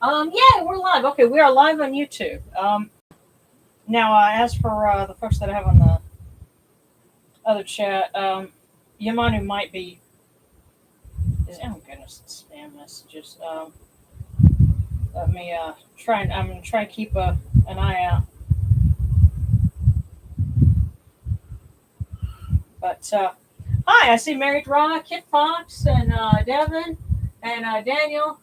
Yeah, we're live. Okay, we are live on YouTube. Now, as for the folks that I have on the other chat, Yamanu might be. Oh goodness, it's spam messages. Let me try and I'm gonna try and keep an eye out. But hi, I see Mary Draw, Kit Fox, and Devin, and Daniel.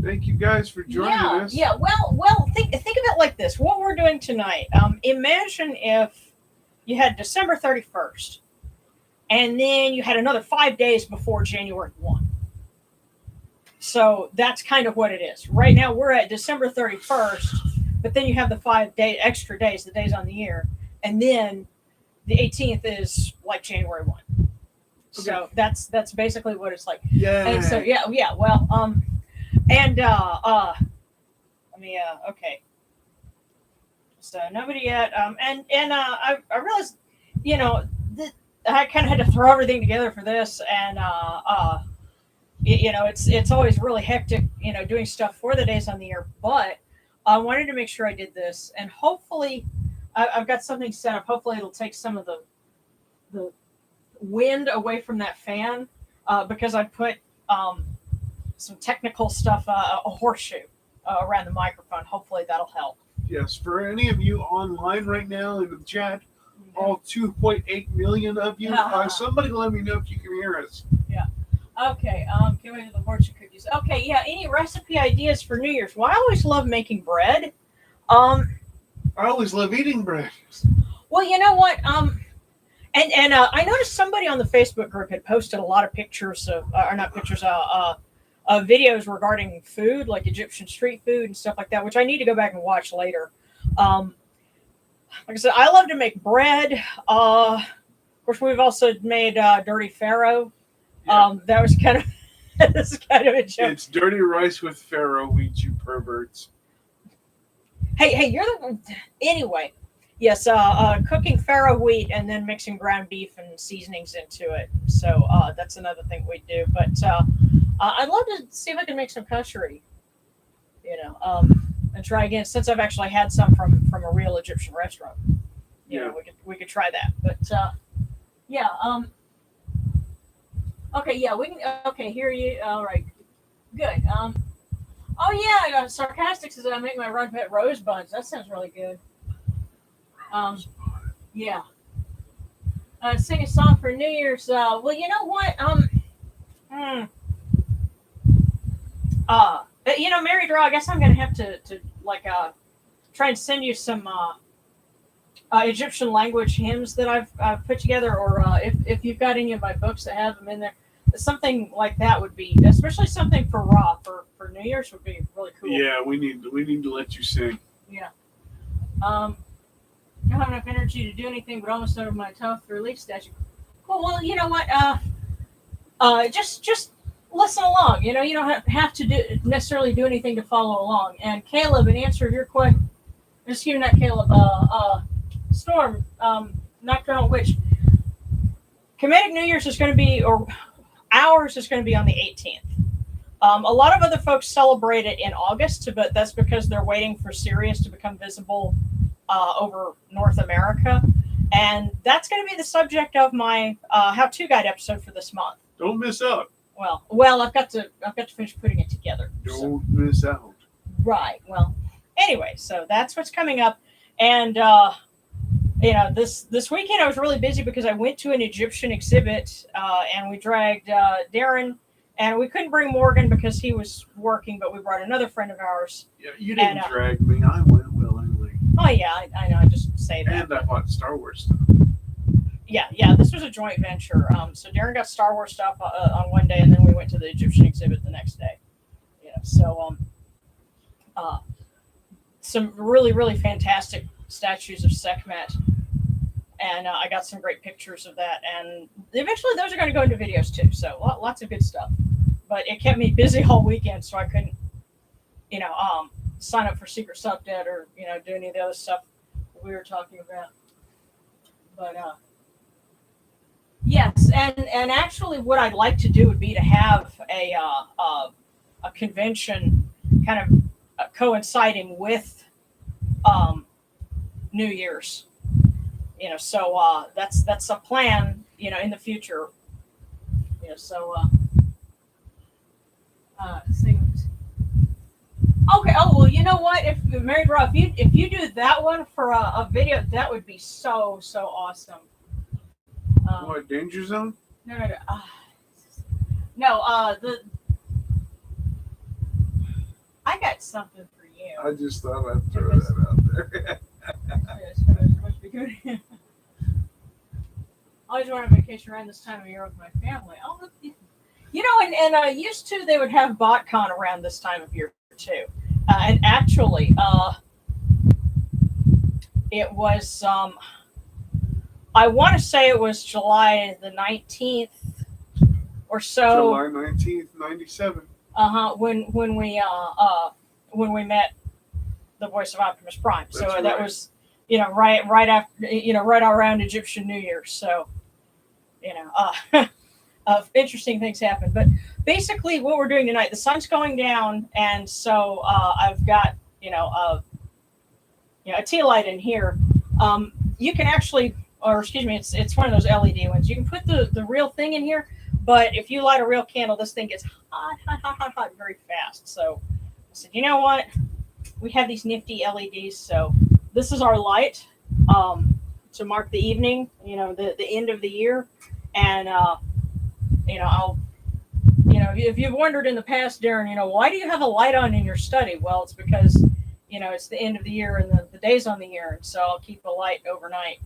Thank you guys for joining us. Yeah. Well. Think of it like this. What we're doing tonight. Imagine if you had December 31st, and then you had another 5 days before January 1. So that's kind of what it is. Right now we're at December 31st, but then you have the 5 day extra days, the days on the year, and then the 18th is like January 1. So that's basically what it's like. Yeah. And so yeah. Well, and let me okay. So nobody yet. I realized, that I kind of had to throw everything together for this, and it's always really hectic, doing stuff for the days on the year. But I wanted to make sure I did this, and hopefully, I've got something set up. Hopefully, it'll take some of the wind away from that fan, because I put some technical stuff, a horseshoe around the microphone. Hopefully, that'll help. Yes, for any of you online right now in the chat, all 2.8 million of you, somebody let me know if you can hear us. Yeah. Okay. Get rid of the fortune cookies. Okay. Yeah. Any recipe ideas for New Year's? Well, I always love making bread. I always love eating bread. Well, you know what? And I noticed somebody on the Facebook group had posted a lot of pictures of, or not pictures, videos regarding food, like Egyptian street food and stuff like that, which I need to go back and watch later. Like I said, I love to make bread. Of course, we've also made dirty farro. Yeah. That was kind of this is kind of a joke. It's dirty rice with farro wheat, you perverts. Hey, you're the anyway. Yes, cooking farro wheat and then mixing ground beef and seasonings into it. So that's another thing we do. But I'd love to see if I can make some koshery, and try again. Since I've actually had some from a real Egyptian restaurant, we could try that. But yeah, okay, yeah, we can. Okay, hear you. All right, good. Oh yeah, sarcastic says I make my run pet rose buns. That sounds really good. Yeah. Sing a song for New Year's. Well, you know what? Mary Draw, I guess I'm gonna have to try and send you some Egyptian language hymns that I've put together, or if you've got any of my books that have them in there, something like that would be, especially something for Ra for New Year's would be really cool. Yeah, we need to let you sing. Yeah. Don't have enough energy to do anything, but almost over my toe for relief statue. Cool. Well, you know what? Just listen along. You don't have to necessarily do anything to follow along. And Caleb, in answer to your question, excuse me, not Caleb. Storm, Nocturnal Witch. Kemetic New Year's is going to be, or ours is going to be on the 18th. A lot of other folks celebrate it in August, but that's because they're waiting for Sirius to become visible over North America, and that's going to be the subject of my how-to guide episode for this month. Don't miss out. Well, I've got to finish putting it together. Don't miss out. Right. Well, anyway, so that's what's coming up, and this weekend I was really busy because I went to an Egyptian exhibit, and we dragged Darren, and we couldn't bring Morgan because he was working, but we brought another friend of ours. Yeah, you didn't drag me. I went willingly. Oh yeah, I know. I just say that. And I bought Star Wars stuff. Yeah. This was a joint venture. So Darren got Star Wars stuff on one day, and then we went to the Egyptian exhibit the next day. So some really, really fantastic statues of Sekhmet, and I got some great pictures of that. And eventually, those are going to go into videos too. So lots of good stuff. But it kept me busy all weekend, so I couldn't, sign up for Secret Subdet or do any of the other stuff we were talking about. But yes, and actually, what I'd like to do would be to have a convention kind of coinciding with New Year's. So that's a plan, in the future. So okay. Oh well, you know what? If Mary Rob, if you do that one for a video, that would be so awesome. What, Danger Zone? No. No. I got something for you. I just thought I'd throw that out there. Must be good. I always went on vacation around this time of year with my family. And used to they would have BotCon around this time of year too. And actually, it was I want to say it was July the 19th or so. July 19th, 97. When we met the voice of Optimus Prime. So That's that right. was, right after, right around Egyptian New Year. So, interesting things happen. But basically, what we're doing tonight, the sun's going down, and so I've got, a tea light in here. You can actually, or excuse me, it's one of those LED ones. You can put the real thing in here, but if you light a real candle, this thing gets hot very fast. So I said, you know what? We have these nifty LEDs, so this is our light to mark the evening, the end of the year. And, if you've wondered in the past, Darren, why do you have a light on in your study? Well, it's because, it's the end of the year and the days on the year. And so I'll keep a light overnight,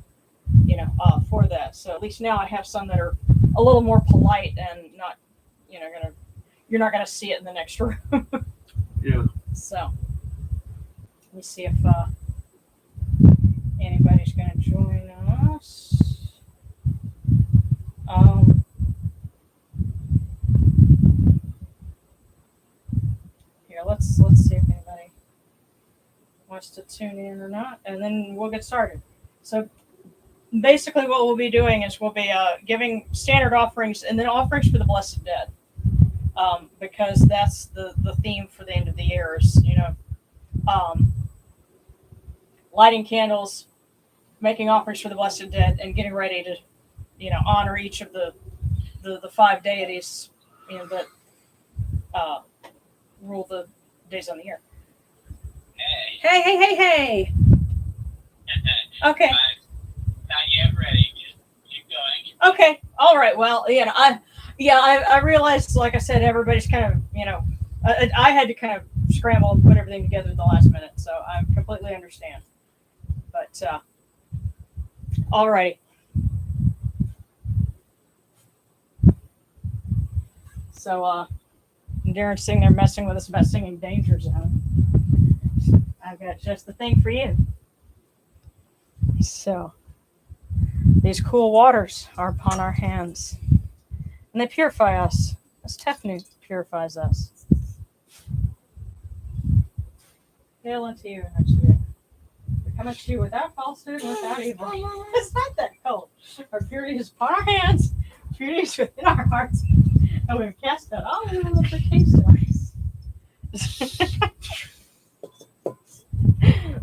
for that. So at least now I have some that are a little more polite and not, you're not going to see it in the next room. Yeah. So let me see if anybody's going to join us. Here, let's see if anybody wants to tune in or not, and then we'll get started. So basically what we'll be doing is we'll be giving standard offerings and then offerings for the Blessed Dead, because that's the theme for the end of the year is, lighting candles, making offerings for the Blessed Dead, and getting ready to, honor each of the 5 deities, that rule the days on the year. Hey. Okay. Not yet ready. Just keep going. Okay. All right. Well, I realized, like I said, everybody's kind of, I had to kind of scramble and put everything together at the last minute, so I completely understand. But, all right. So, Darren's sitting there messing with us about singing Danger Zone. I've got just the thing for you. So, these cool waters are upon our hands, and they purify us, as Tefnu purifies us. Hail unto you, next year. We come unto you without falsehood, without evil. It's not that cold. Our purity is upon our hands, purity is within our hearts, and we've cast out all evil that pertains to us.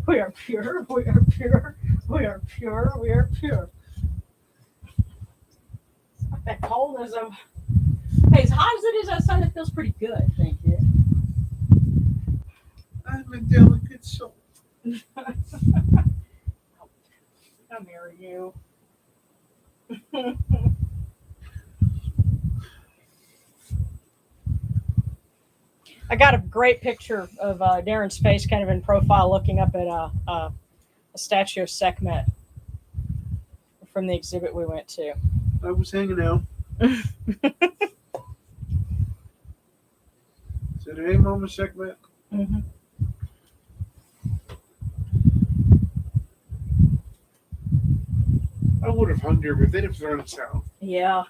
We are pure, we are pure, we are pure, we are pure. That coldness of, hey, as hot as it is outside, it feels pretty good, thank you. I'm a delicate soul. I'll marry you. I got a great picture of Darren's face kind of in profile looking up at a statue of Sekhmet from the exhibit we went to. I was hanging out. Said, hey, Mama Sekhmet. Mm-hmm. I would have hung there, but they'd have thrown us out. Yeah.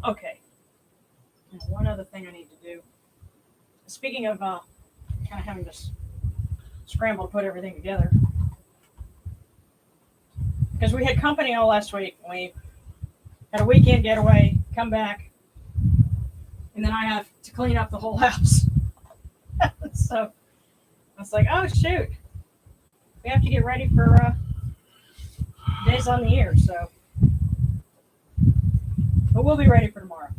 Okay. Now, one other thing I need to do. Speaking of kind of having to scramble to put everything together. Because we had company all last week. We had a weekend getaway, come back. and then I have to clean up the whole house. So I was like, oh shoot, we have to get ready for days on the year. So, but we'll be ready for tomorrow.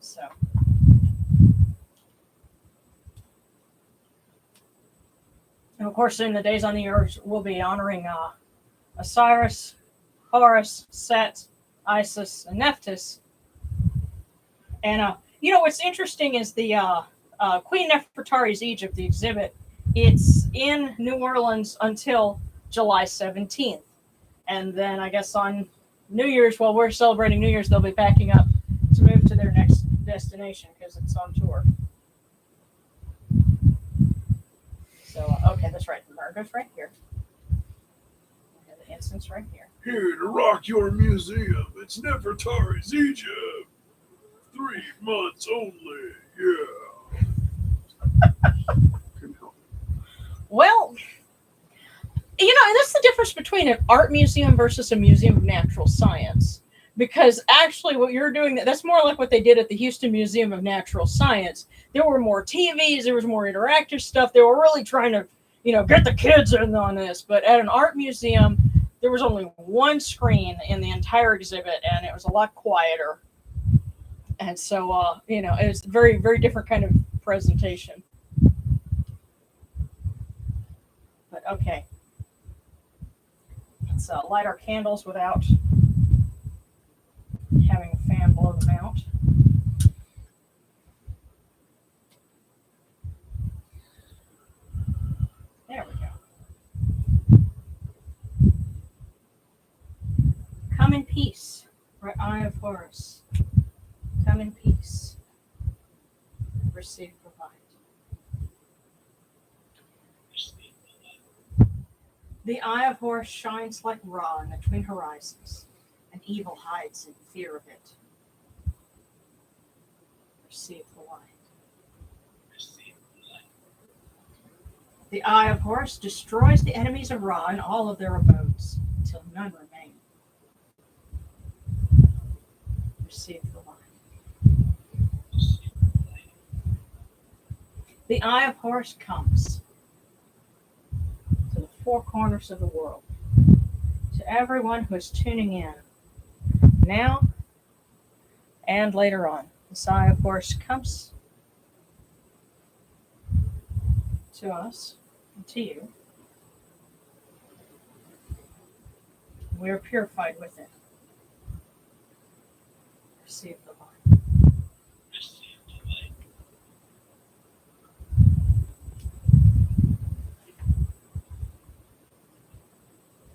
So. And of course, in the days on the year, we'll be honoring Osiris, Horus, Set, Isis, and Nephthys. And what's interesting is the Queen Nefertari's Egypt, the exhibit. It's in New Orleans until July 17th, and then I guess on New Year's, while we're celebrating New Year's, they'll be packing up to move to their next destination because it's on tour. So, okay, that's right. The Margot's right here. Okay, the incense right here. Here to rock your museum. It's Nefertari's Egypt. 3 months only. Yeah. Well, and that's the difference between an art museum versus a museum of natural science. Because actually what you're doing, that's more like what they did at the Houston Museum of Natural Science. There were more TVs, there was more interactive stuff. They were really trying to, get the kids in on this. But at an art museum, there was only one screen in the entire exhibit, and it was a lot quieter. And so, it was a very, very different kind of presentation. But okay. Let's light our candles without having a fan blow them out. There we go. Come in peace, Eye of Horus. Come in peace. Receive the light. The Eye of Horus shines like Ra in the twin horizons, and evil hides in fear of it. Receive the light. The Eye of Horus destroys the enemies of Ra in all of their abodes, until none remain. Receive the light. The Eye of Horus comes to the 4 corners of the world, to everyone who is tuning in now and later on. This Eye of Horus comes to us and to you. We are purified with it. Receive the light.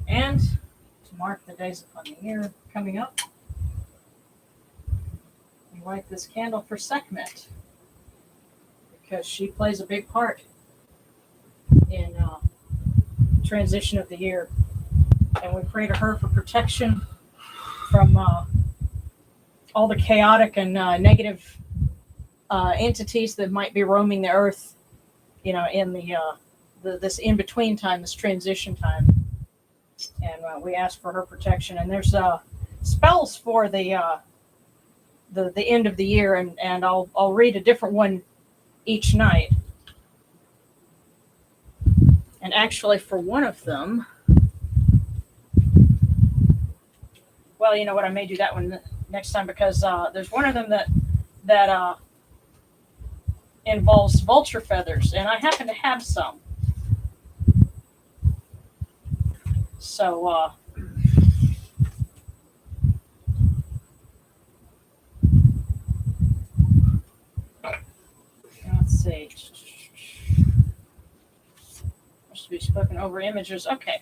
And to mark the days upon the year coming up, we light this candle for Sekhmet, because she plays a big part in transition of the year. And we pray to her for protection from all the chaotic and negative entities that might be roaming the earth, in this in-between time, this transition time. And we ask for her protection. And there's spells for the end of the year, and I'll read a different one each night. And actually, for one of them, well, you know what? I may do that one next time, because there's one of them that involves vulture feathers, and I happen to have some. So, let's see. Must be spoken over images. Okay.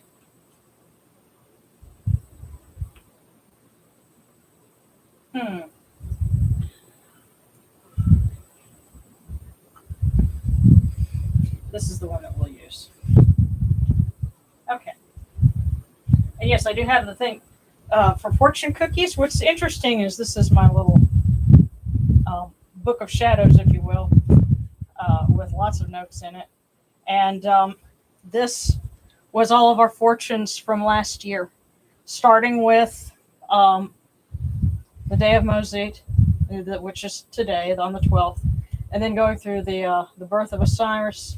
This is the one that we'll use. Okay. And yes, I do have the thing for fortune cookies. What's interesting is this is my little book of shadows, if you will, with lots of notes in it. And this was all of our fortunes from last year, starting with day of Mosyt, which is today on the 12th, and then going through the birth of Osiris,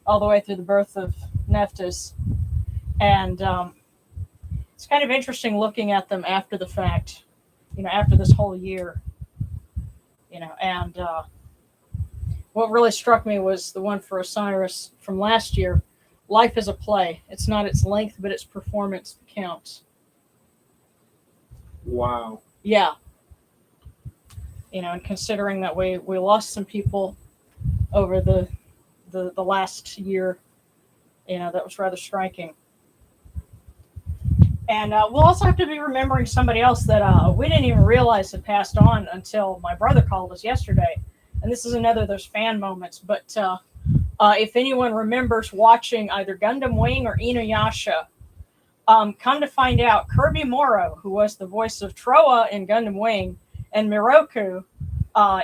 all the way through the birth of Nephthys, and it's kind of interesting looking at them after the fact, after this whole year, and what really struck me was the one for Osiris from last year. Life is a play. It's not its length, but its performance that counts. Wow. Yeah. And considering that we lost some people over the last year, that was rather striking. And we'll also have to be remembering somebody else that we didn't even realize had passed on until my brother called us yesterday. And this is another of those fan moments. But if anyone remembers watching either Gundam Wing or Inuyasha, come to find out, Kirby Morrow, who was the voice of Trowa in Gundam Wing and Miroku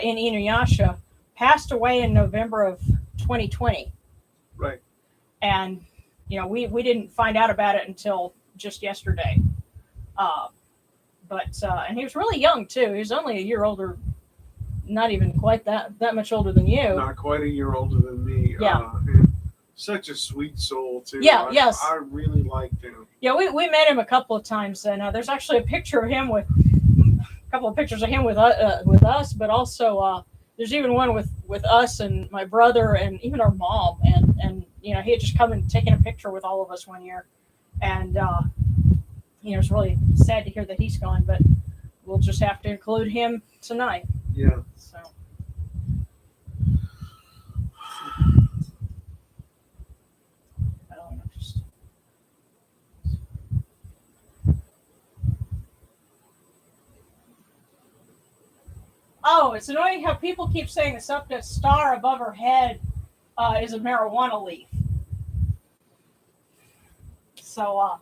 in Inuyasha, passed away in November of 2020. Right. And, we didn't find out about it until just yesterday. And he was really young, too. He was only a year older, not even quite that much older than you. Not quite a year older than me. Yeah. And such a sweet soul, too. Yeah, yes. I really liked him. Yeah, we met him a couple of times, and there's actually a picture of him with a couple of pictures of him with us, but also there's even one with us and my brother and even our mom, and he had just come and taken a picture with all of us one year, and it's really sad to hear that he's gone, but we'll just have to include him tonight. Yeah. So. Oh, it's annoying how people keep saying the Supta star above her head is a marijuana leaf. So,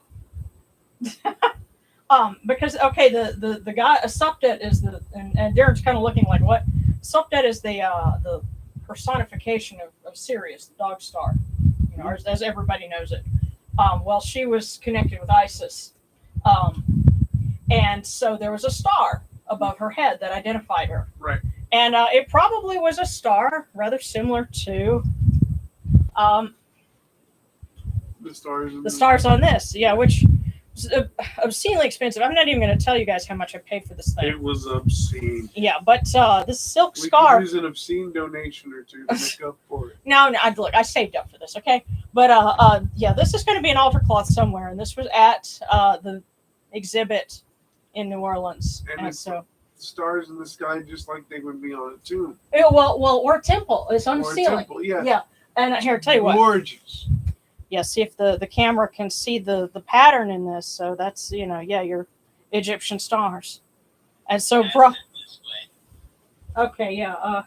because the guy, a Supta is and Darren's kind of looking like what? Supta is the personification of Sirius, the dog star, as everybody knows it. Well, she was connected with Isis, and so there was a star above her head that identified her. Right. And it probably was a star rather similar to the stars on this. Yeah, which was obscenely expensive. I'm not even going to tell you guys how much I paid for this thing. It was obscene. Yeah, but this silk We scarf. could use an obscene donation or two to make up for it. No, look, I saved up for this, okay? But this is going to be an altar cloth somewhere, and this was at the exhibit in New Orleans, and so stars in the sky, just like they would be on a tomb. Or a temple. It's on the ceiling. Temple, yeah. Yeah, and here, tell you what. Gorgeous. Yeah, see if the camera can see the pattern in this. So that's your Egyptian stars, and so Okay, yeah.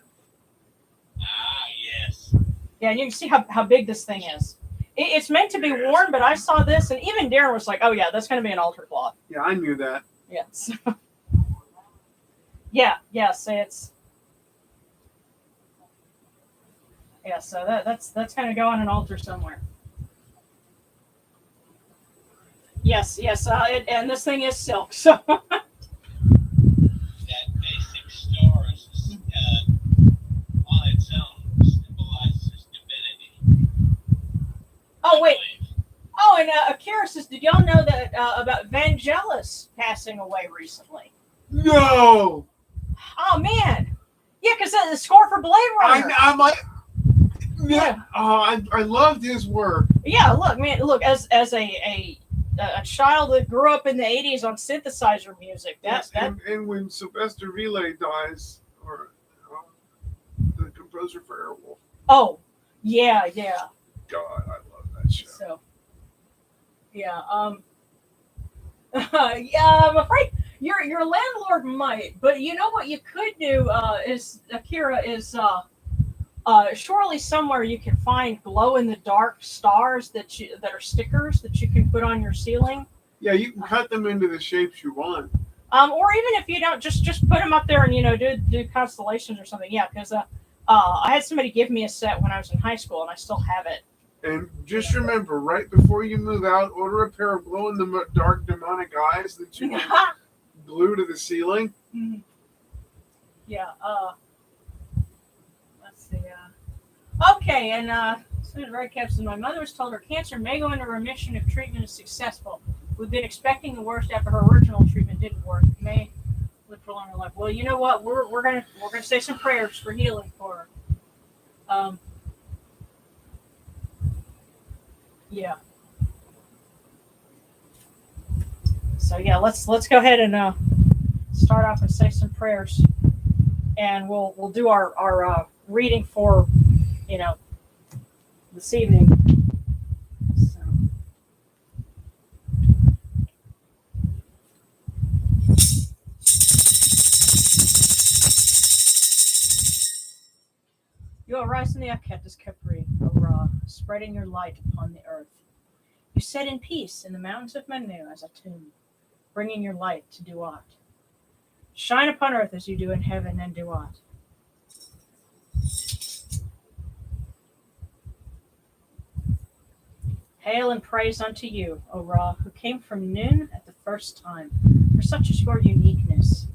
Yes. Yeah, and you can see how big this thing is. It's meant to be worn, but I saw this, and even Darren was like, "Oh yeah, that's going to be an altar cloth." Yeah, I knew that. Yes. Yes, it's. Yeah, so that's going to go on an altar somewhere. Yes, and this thing is silk, so. That basic star is on its own symbolizes divinity. Oh wait. Oh, and Akira says, did y'all know that about Vangelis passing away recently? No. Oh man, yeah, because the score for Blade Runner. I'm like, yeah. Oh, I loved his work. Yeah, look, as a child that grew up in the '80s on synthesizer music, and when Sylvester Villay dies, or the composer for Airwolf. Oh, yeah. God, I love that show. So, yeah, yeah, I'm afraid your landlord might, but you know what you could do is, Akira, is surely somewhere you can find glow in the dark stars that are stickers that you can put on your ceiling. Yeah, you can cut them into the shapes you want. Or even if you don't, just put them up there and do constellations or something. Yeah, because I had somebody give me a set when I was in high school, and I still have it. And just remember, right before you move out, order a pair of glow-in-the-dark demonic eyes that you can glue to the ceiling. Yeah. Let's see. Okay, and Susan Red says, my mother was told her cancer may go into remission if treatment is successful. We've been expecting the worst after her original treatment didn't work. It may live for longer life. Well, you know what? We're gonna say some prayers for healing for her. Yeah. So yeah, let's go ahead and start off and say some prayers, and we'll do our reading for this evening. So. You arise in the Aketis Capri, O Ra, spreading your light upon the earth. You set in peace in the mountains of Manu as a tomb, bringing your light to Duat. Shine upon earth as you do in heaven and Duat. Hail and praise unto you, O Ra, who came from noon at the first time, for such is your uniqueness.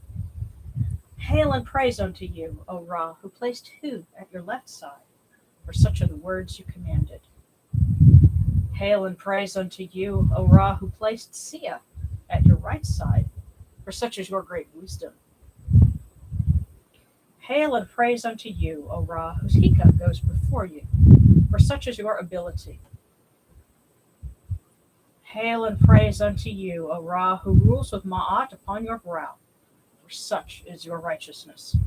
Hail and praise unto you, O Ra, who placed Hu at your left side, for such are the words you commanded. Hail and praise unto you, O Ra, who placed Sia at your right side, for such is your great wisdom. Hail and praise unto you, O Ra, whose Hika goes before you, for such is your ability. Hail and praise unto you, O Ra, who rules with Ma'at upon your brow, for such is your righteousness.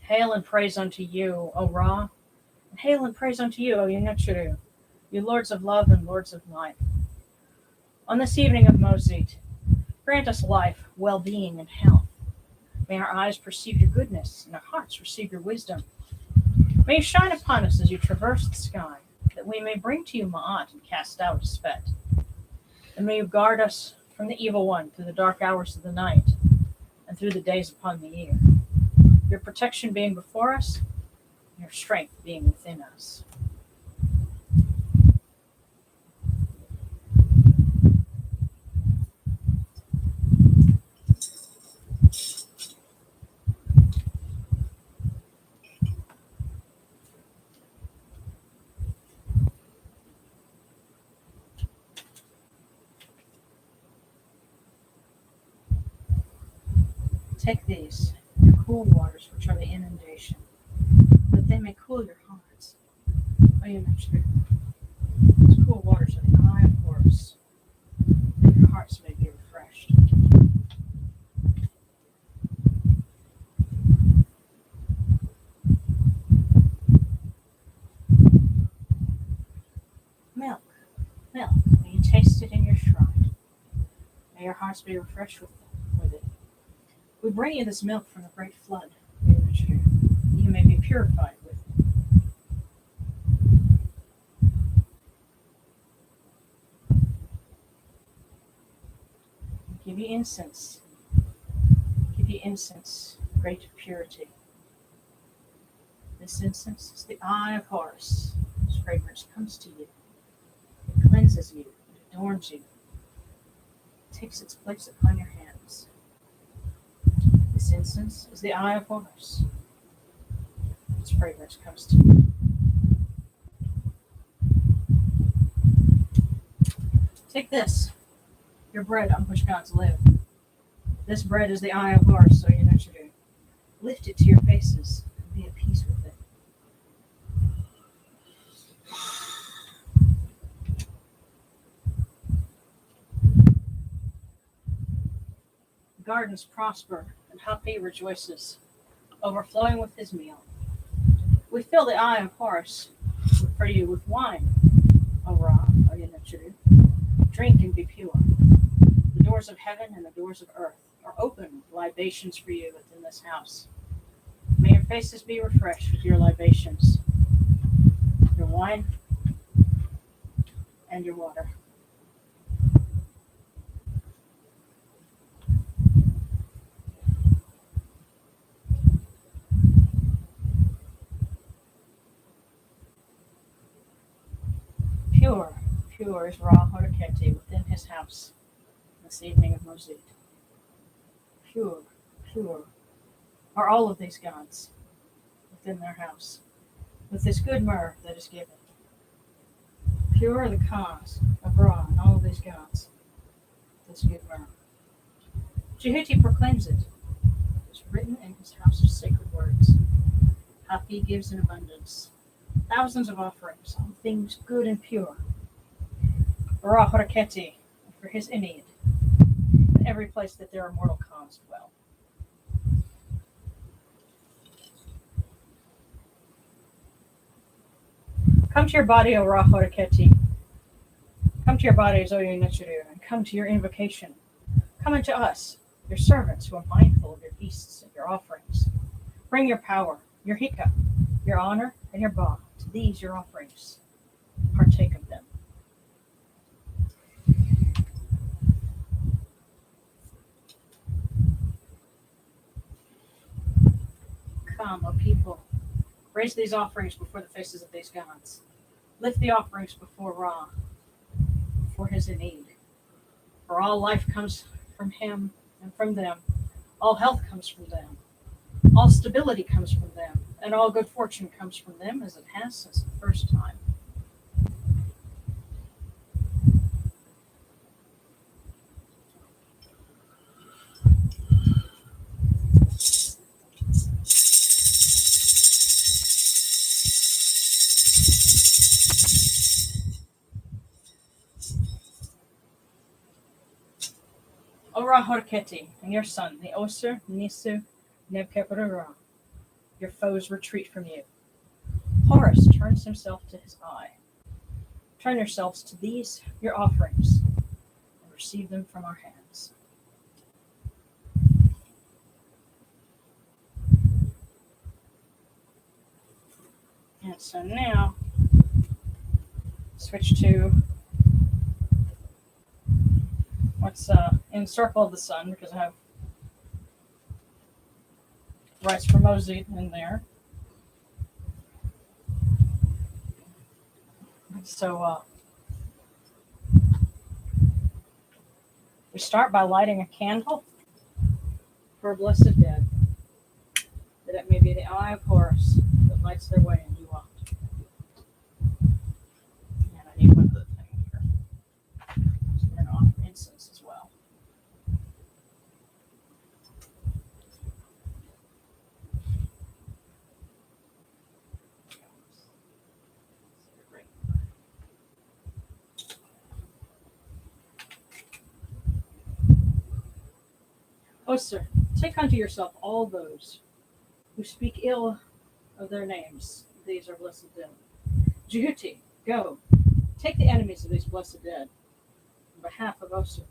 Hail and praise unto you, O Ra, and hail and praise unto you, O Yunachuru, you lords of love and lords of life. On this evening of Mosyt, grant us life, well-being, and health. May our eyes perceive your goodness, and our hearts receive your wisdom. May you shine upon us as you traverse the sky, that we may bring to you Ma'at and cast out a Spet. And may you guard us from the evil one through the dark hours of the night, and through the days upon the year. Your protection being before us, and your strength being within us. Take these, your cool waters, which are the inundation, that they may cool your hearts. Oh, you mentioned these cool waters are the eye of Horus, that your hearts may be refreshed. Milk, may you taste it in your shrine. May your hearts be refreshed with it. We bring you this milk from the great flood, you may be purified with it. Give you incense, great purity. This incense is the eye of Horus. Its fragrance comes to you. It cleanses you, it adorns you. It takes its place upon your hands. This incense is the eye of Horus. Its fragrance comes to you. Take this, your bread on which gods live. This bread is the eye of Horus, so you know what you do. Lift it to your faces and be at peace with it. The gardens prosper and Hapi rejoices, overflowing with his meal. We fill the eye of Horus for you with wine, O Ra, O Yanachiru. Drink and be pure. The doors of heaven and the doors of earth are open with libations for you within this house. May your faces be refreshed with your libations, your wine, and your water. Pure is Ra Hodaketi within his house this evening of Mosyt. pure, pure are all of these gods within their house, with this good myrrh that is given. Pure are the cause of Ra and all of these gods, this good myrrh. Jehuti proclaims it. It is written in his house of sacred words. Hapi gives in abundance, thousands of offerings on things good and pure. Ra Horaketi, for his Ennead, in every place that there are mortal cons dwell. Come to your body, O Ra Horaketi. Come to your bodies, O Yunichiru, and come to your invocation. Come unto us, your servants who are mindful of your feasts and your offerings. Bring your power, your hika, your honor, and your ba to these your offerings. Partake of them. Come, O people, raise these offerings before the faces of these gods. Lift the offerings before Ra, for his Ennead. For all life comes from him and from them. All health comes from them. All stability comes from them. And all good fortune comes from them, as it has since the first time. O Ra Horaketi, and your son, the Osir, Nisu, Nebkepurura, your foes retreat from you. Horus turns himself to his eye. Turn yourselves to these, your offerings, and receive them from our hands. And so now, switch to what's in Circle of the Sun, because I have rights for Mosyt in there. So we start by lighting a candle for a blessed dead, that it may be the eye of Horus that lights their way in Yuwa. And I need one other thing here. So we're going to offer incense as well. O sir, take unto yourself all those who speak ill of their names. These are blessed dead. Jehuti, go, take the enemies of these blessed dead on behalf of Osir.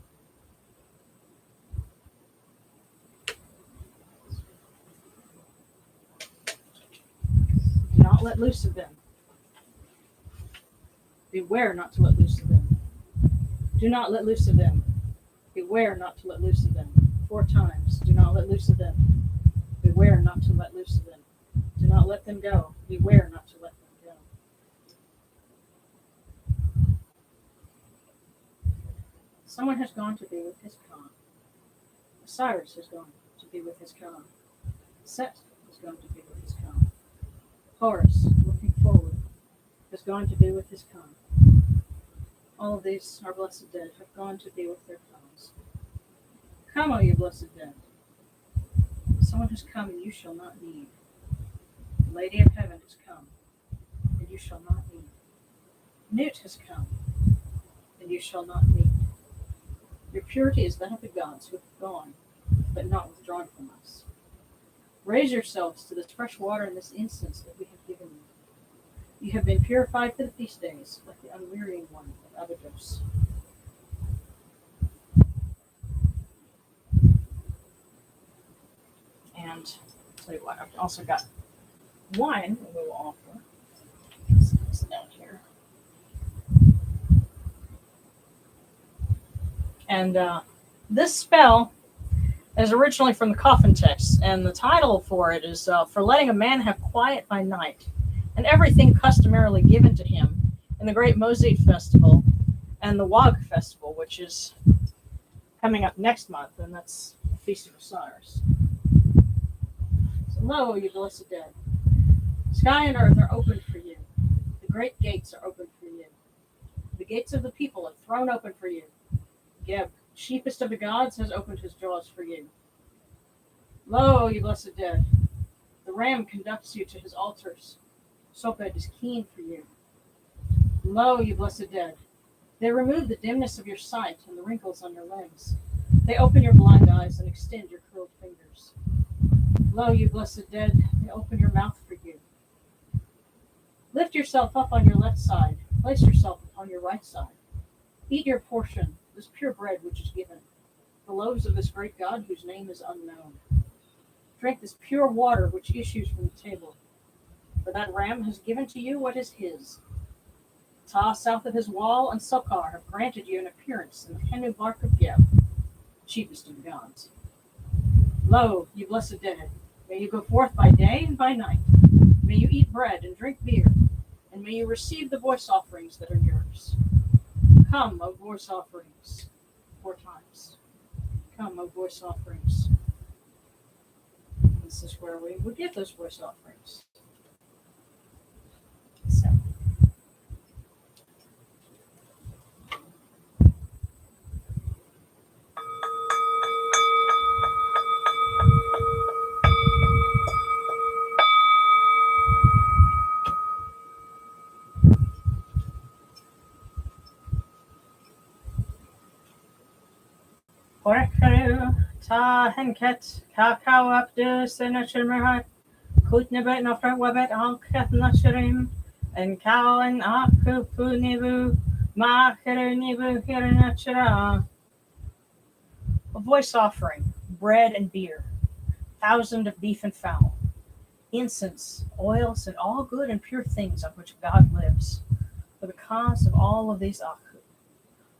Do not let loose of them. Beware not to let loose of them. Do not let loose of them. Beware not to let loose of them. 4 times. Do not let loose of them. Beware not to let loose of them. Do not let them go. Beware not to let them go. Someone has gone to be with his Khan. Cyrus has gone to be with his Khan. Set has gone to be with his Khan. Horus, looking forward, has gone to be with his Khan. All of these, our blessed dead, have gone to be with their Khans. Come, O you blessed dead. Someone has come and you shall not need. The Lady of Heaven has come, and you shall not need. Newt has come, and you shall not need. Your purity is that of the gods who have gone, but not withdrawn from us. Raise yourselves to this fresh water and this incense that we have given you. You have been purified for the feast days, like the unwearying one of Abydos. And tell you what, I've also got wine that we will offer. It's down here. And this spell is originally from the Coffin text, and the title for it is For Letting a Man Have Quiet by Night, and everything customarily given to him in the Great Mosyt Festival and the Wag Festival, which is coming up next month, and that's Feast of Cyrus. So, lo, you blessed dead. Sky and earth are opened for you. The great gates are opened for you. The gates of the people are thrown open for you. Geb, chiefest of the gods, has opened his jaws for you. Lo, you blessed dead. The ram conducts you to his altars. Soped is keen for you. Lo, you blessed dead. They remove the dimness of your sight and the wrinkles on your limbs. They open your blind eyes and extend your curled fingers. Lo, you blessed dead, they open your mouth for you. Lift yourself up on your left side. Place yourself upon your right side. Eat your portion, this pure bread which is given, the loaves of this great God whose name is unknown. Drink this pure water which issues from the table. For that ram has given to you what is his. Ta, south of his wall, and Sokar have granted you an appearance in the Henu bark of Geb, chiefest of the gods. Lo, you blessed dead, may you go forth by day and by night. May you eat bread and drink beer, and may you receive the voice offerings that are yours. Come, O voice offerings, 4 times. Come, O voice offerings. This is where we would give those voice offerings. So. Orkaru, ta henket, kakao abdu senachirmerhat, kutnebet nofret webet anket nashirim, and cow and akupu nibu, makeru nibu hiranachira. A voice offering, bread and beer, 1,000 of beef and fowl, incense, oils, and all good and pure things on which God lives, for the cause of all of these aku,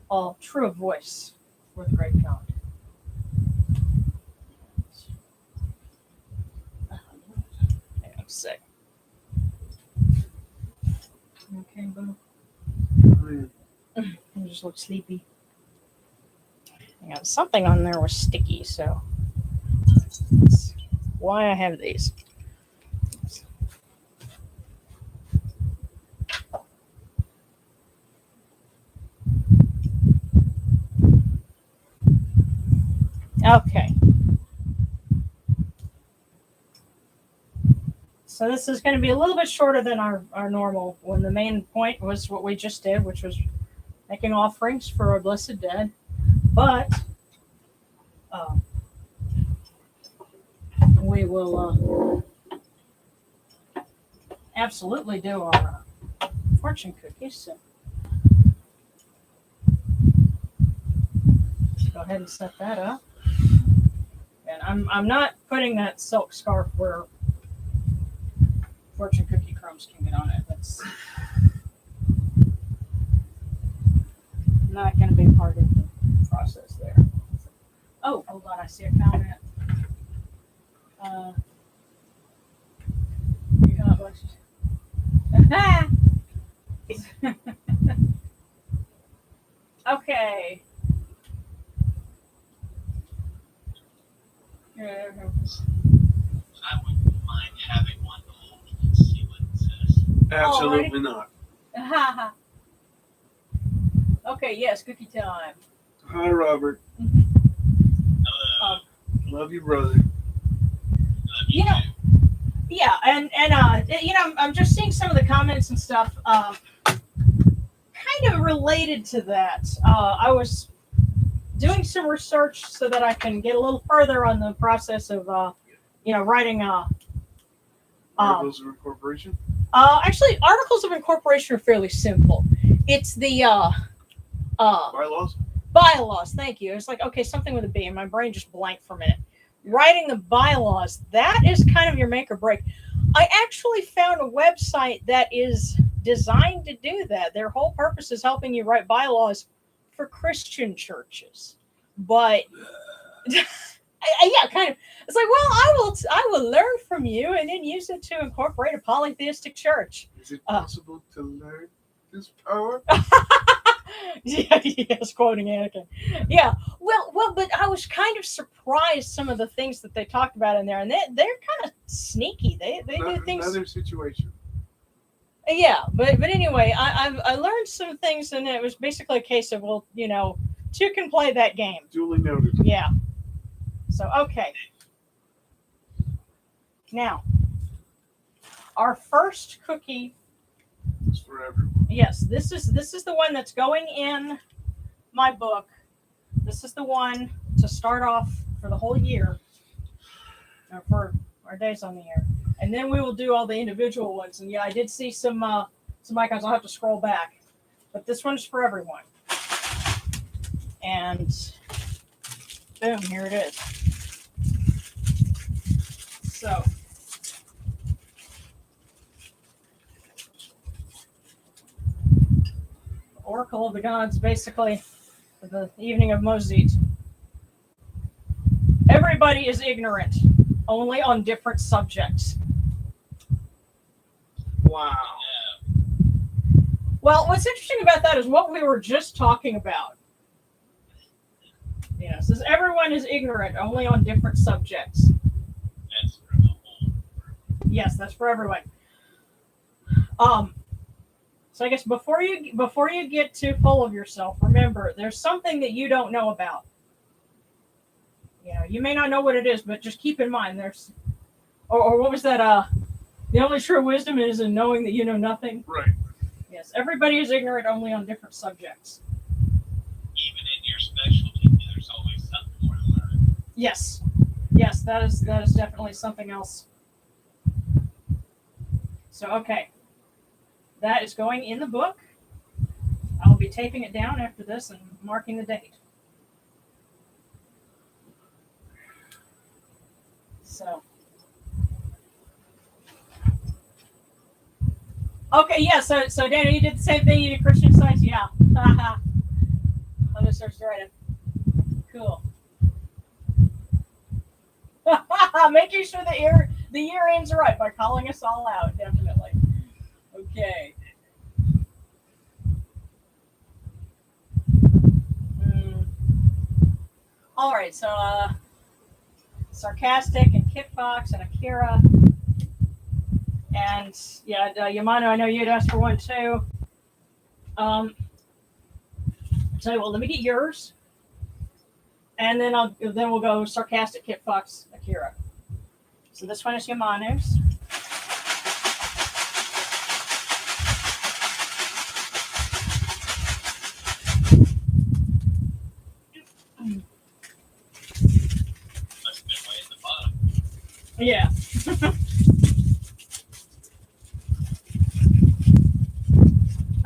all true of voice for the great God. I'm sick. Okay, boo. I just look sleepy. Yeah, something on there was sticky, so that's why I have these. Okay. So this is going to be a little bit shorter than our normal when the main point was what we just did, which was making offerings for our blessed dead. But we will absolutely do our fortune cookies. So let's go ahead and set that up. And I'm not putting that silk scarf where fortune cookie crumbs can get on it. That's not going to be part of the process there. Oh, hold on. I see a comment. Okay. I wouldn't mind having one to hold and see what it says. Absolutely not. Okay, yes, cookie time. Hi, Robert. Hello. Love you, brother. Love You you know, too. yeah, and you know, I'm just seeing some of the comments and stuff. Kind of related to that. I was doing some research so that I can get a little further on the process of, writing. Articles of incorporation. Actually, articles of incorporation are fairly simple. It's the Bylaws. bylaws. Thank you. It's like, okay, something with a B, and my brain just blanked for a minute. Writing the bylaws, that is kind of your make or break. I actually found a website that is designed to do that. Their whole purpose is helping you write bylaws for Christian churches. But yeah, kind of. It's like, well, I will learn from you and then use it to incorporate a polytheistic church. Is it possible to learn this power? Yes, quoting Anakin. Yeah. Well, but I was kind of surprised some of the things that they talked about in there, and they're kind of sneaky. They do things. Another situation. Yeah, but anyway, I learned some things, and it was basically a case of, well, two can play that game. Duly noted. Yeah. So okay. Now, our first cookie. It's for everyone. Yes, this is the one that's going in my book. This is the one to start off for the whole year, or for our days on the air, and then we will do all the individual ones. And yeah, I did see some icons. I'll have to scroll back, but this one's for everyone. And boom, here it is. So. Oracle of the Gods, basically, for the evening of Mosyt. Everybody is ignorant, only on different subjects. Wow. Well, what's interesting about that is what we were just talking about. Yeah, it says everyone is ignorant, only on different subjects. That's for the whole. Yes, that's for everyone. So I guess before you get too full of yourself, remember there's something that you don't know about. You may not know what it is, but just keep in mind there's, or what was that? The only true wisdom is in knowing that you know nothing. Right. Yes, everybody is ignorant only on different subjects. Even in your specialty, there's always something more to learn. Yes, that is definitely something else. So okay. That is going in the book. I will be taping it down after this and marking the date. So. Okay, yeah, so Daniel, you did the same thing, you did Christian Science? Yeah. Haha. I'll just search right in. Cool. Making sure the year ends right by calling us all out, definitely. Okay. All right, so Sarcastic and Kit Fox and Akira. And yeah, Yamano, I know you'd asked for one too. Tell you what, let me get yours. And then we'll go Sarcastic, Kit Fox, Akira. So this one is Yamano's. Yeah.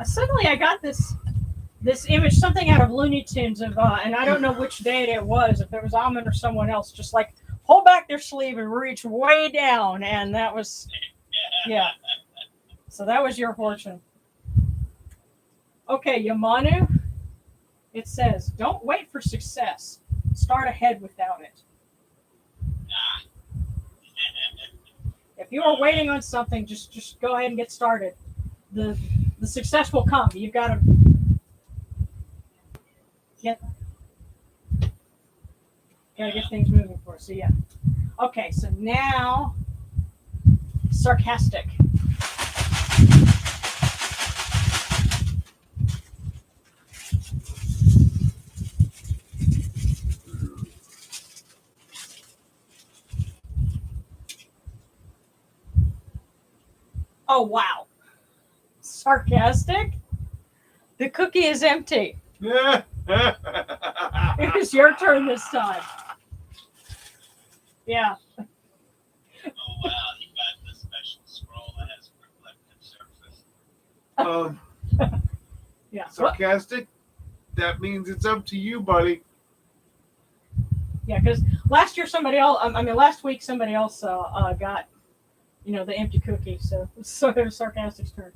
Suddenly I got this image, something out of Looney Tunes of, and I don't know which day it was, if it was Almond or someone else, just like hold back their sleeve and reach way down, and that was, yeah. So that was your fortune. Okay, Yamanu, it says, don't wait for success. Start ahead without it. If you are waiting on something, just go ahead and get started. The success will come. You've got to get things moving for us. So yeah. Okay, so now Sarcastic. Oh wow. Sarcastic? The cookie is empty. Yeah. It was your turn this time. Yeah. Oh wow, you got the special scroll that has reflective surface. Yeah. Sarcastic? That means it's up to you, buddy. Yeah, because last week somebody else got, the empty cookie. So it was Sarcastic's turn.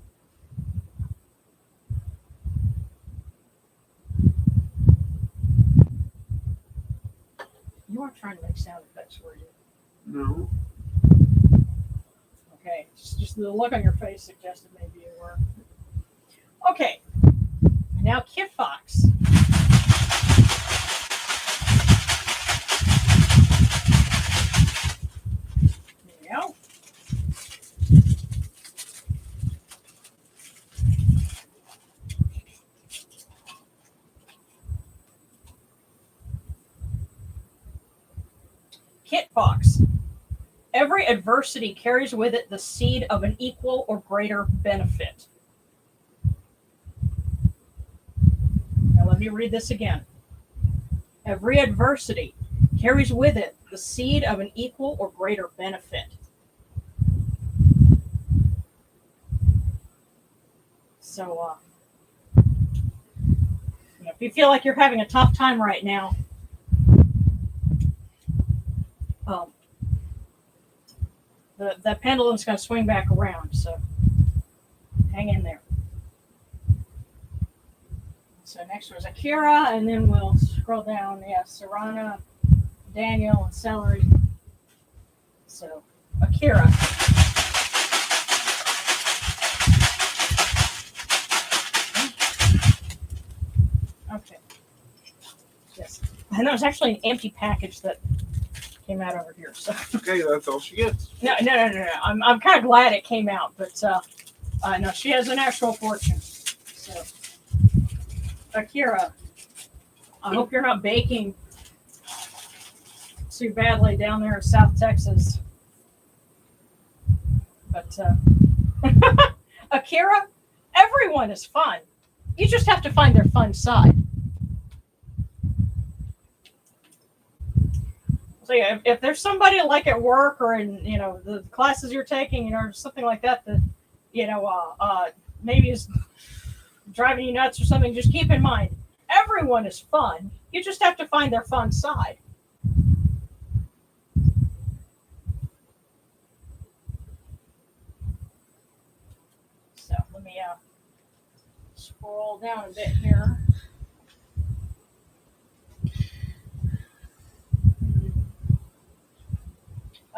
You weren't trying to make sound effects, were you? No. Okay, just the look on your face suggested maybe you were. Okay, Now Kit Fox. There we go. Kit Fox. Every adversity carries with it the seed of an equal or greater benefit. Now let me read this again. Every adversity carries with it the seed of an equal or greater benefit. So, if you feel like you're having a tough time right now, the pendulum's going to swing back around, so hang in there. So next was Akira, and then we'll scroll down. Yeah, Serana, Daniel, and Celery. So Akira. Okay. Yes. And there was actually an empty package that came out over here. So Okay, that's all she gets. no. I'm kind of glad it came out, but no, she has an actual fortune. So Akira, I hope you're not baking too badly down there in South Texas. But Akira, everyone is fun. You just have to find their fun side. So yeah, if there's somebody like at work or in the classes you're taking, or something like that maybe is driving you nuts or something, just keep in mind everyone is fun. You just have to find their fun side. So let me scroll down a bit here.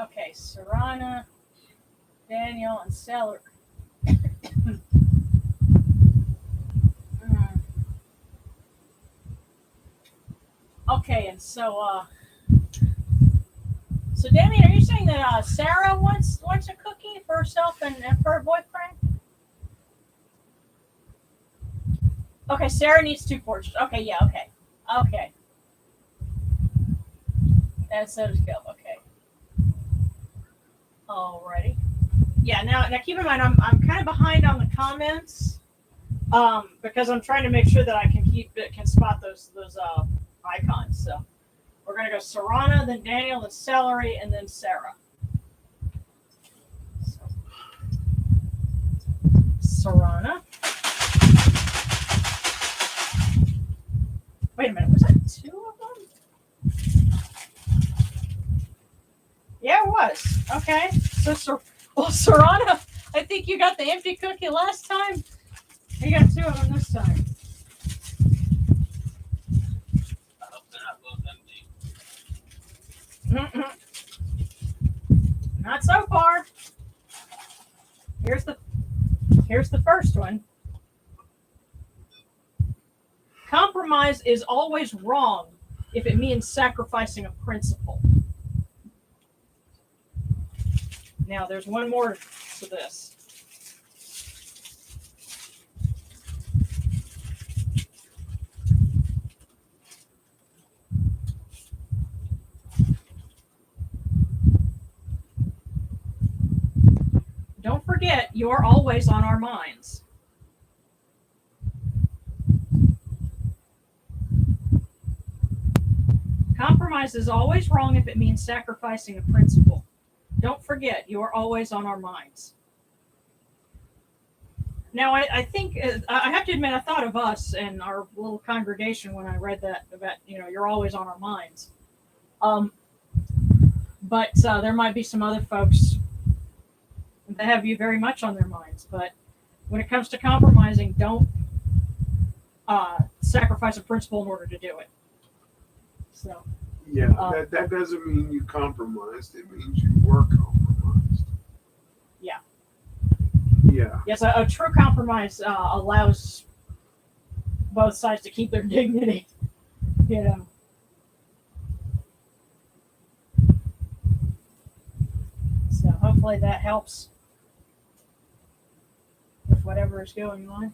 Okay, Serana, Daniel, and Celery. Okay, and so Damien, are you saying that Sarah wants a cookie for herself and for her boyfriend? Okay, Sarah needs 2 portions. Okay, yeah, okay. And so does Gil. Okay. Alrighty. Yeah. Now keep in mind, I'm kind of behind on the comments, because I'm trying to make sure that I can spot those icons. So we're gonna go Serana, then Daniel, then Celery, and then Sarah. So, Serana. Wait a minute. Was that 2 of them? Yeah, it was. Okay. So, Serana, I think you got the empty cookie last time. You got 2 of them this time. I hope they're not both empty. Not so far. Here's the first one. Compromise is always wrong if it means sacrificing a principle. Now, there's one more to this. Don't forget, you're always on our minds. Compromise is always wrong if it means sacrificing a principle. Don't forget, you are always on our minds. Now, I think, I have to admit, I thought of us and our little congregation when I read that about, you're always on our minds. But there might be some other folks that have you very much on their minds. But when it comes to compromising, don't sacrifice a principle in order to do it. So. Yeah, that doesn't mean you compromised. It means you were compromised. Yeah. Yeah. Yes, a true compromise allows both sides to keep their dignity. You know. So hopefully that helps with whatever is going on.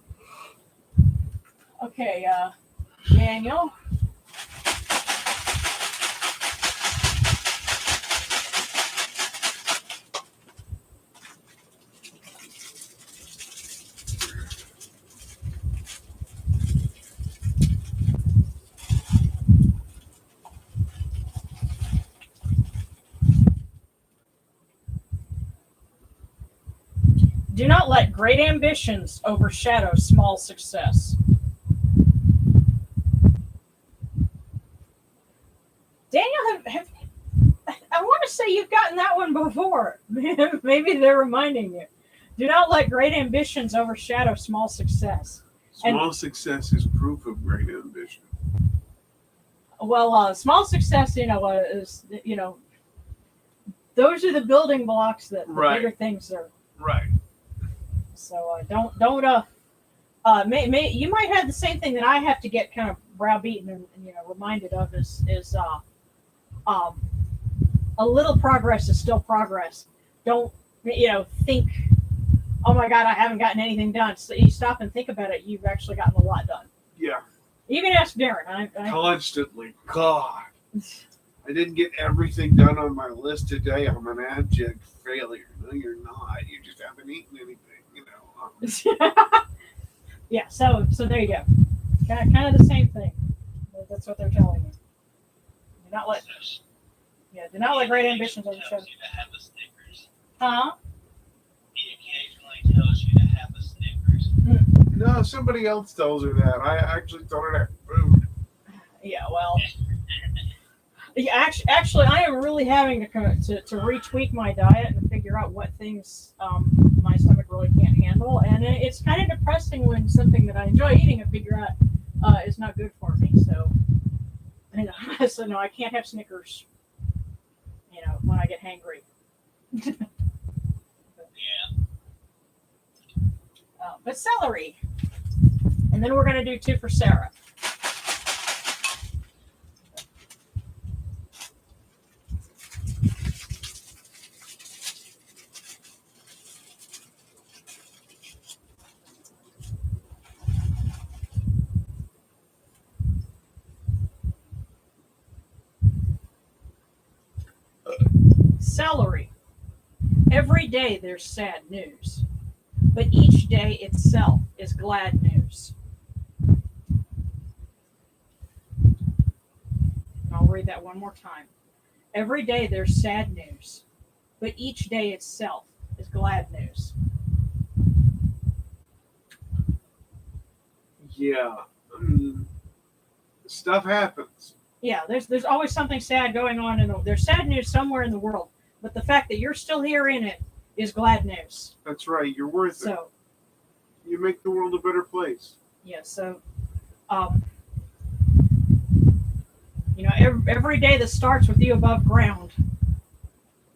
Okay, Daniel. Do not let great ambitions overshadow small success. Daniel, I want to say you've gotten that one before. Maybe they're reminding you. Do not let great ambitions overshadow small success. Small success is proof of great ambition. Well, small success, is those are the building blocks that the bigger things are. Right. So don't. You might have the same thing that I have to get kind of browbeaten and reminded of is a little progress is still progress. Don't think, oh my God, I haven't gotten anything done. So you stop and think about it. You've actually gotten a lot done. Yeah. You can ask Darren. Constantly. God. I didn't get everything done on my list today. I'm an abject failure. No, you're not. You just haven't eaten anything, Yeah, so there you go. Kind of the same thing. That's what they're telling you. Do not let great ambitions overshadow. Huh? He occasionally tells you to have a Snickers. No, somebody else tells her that. I actually told her that food. Yeah, well. Yeah, actually, I am really having to retweak my diet and figure out what things my stomach really can't handle, and it's kind of depressing when something that I enjoy eating, I figure out is not good for me. So, so no, I can't have Snickers. When I get hangry. Yeah. But celery, and then we're gonna do 2 for Sarah. Celery. Every day there's sad news, but each day itself is glad news. And I'll read that one more time. Every day there's sad news, but each day itself is glad news. Yeah. Stuff happens. Yeah, there's always something sad going on, there's sad news somewhere in the world. But the fact that you're still here in it is glad news. That's right. You're worth it. You make the world a better place. Yeah. So, every day that starts with you above ground,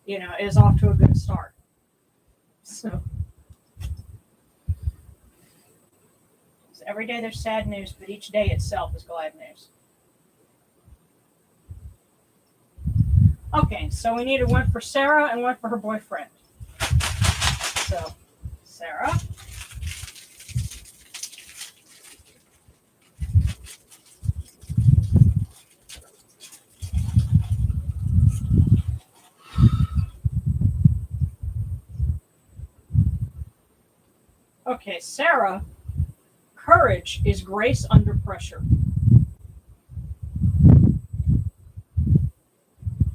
is off to a good start. So every day there's sad news, but each day itself is glad news. Okay, so we needed one for Sarah and one for her boyfriend. So, Sarah. Okay, Sarah. Courage is grace under pressure.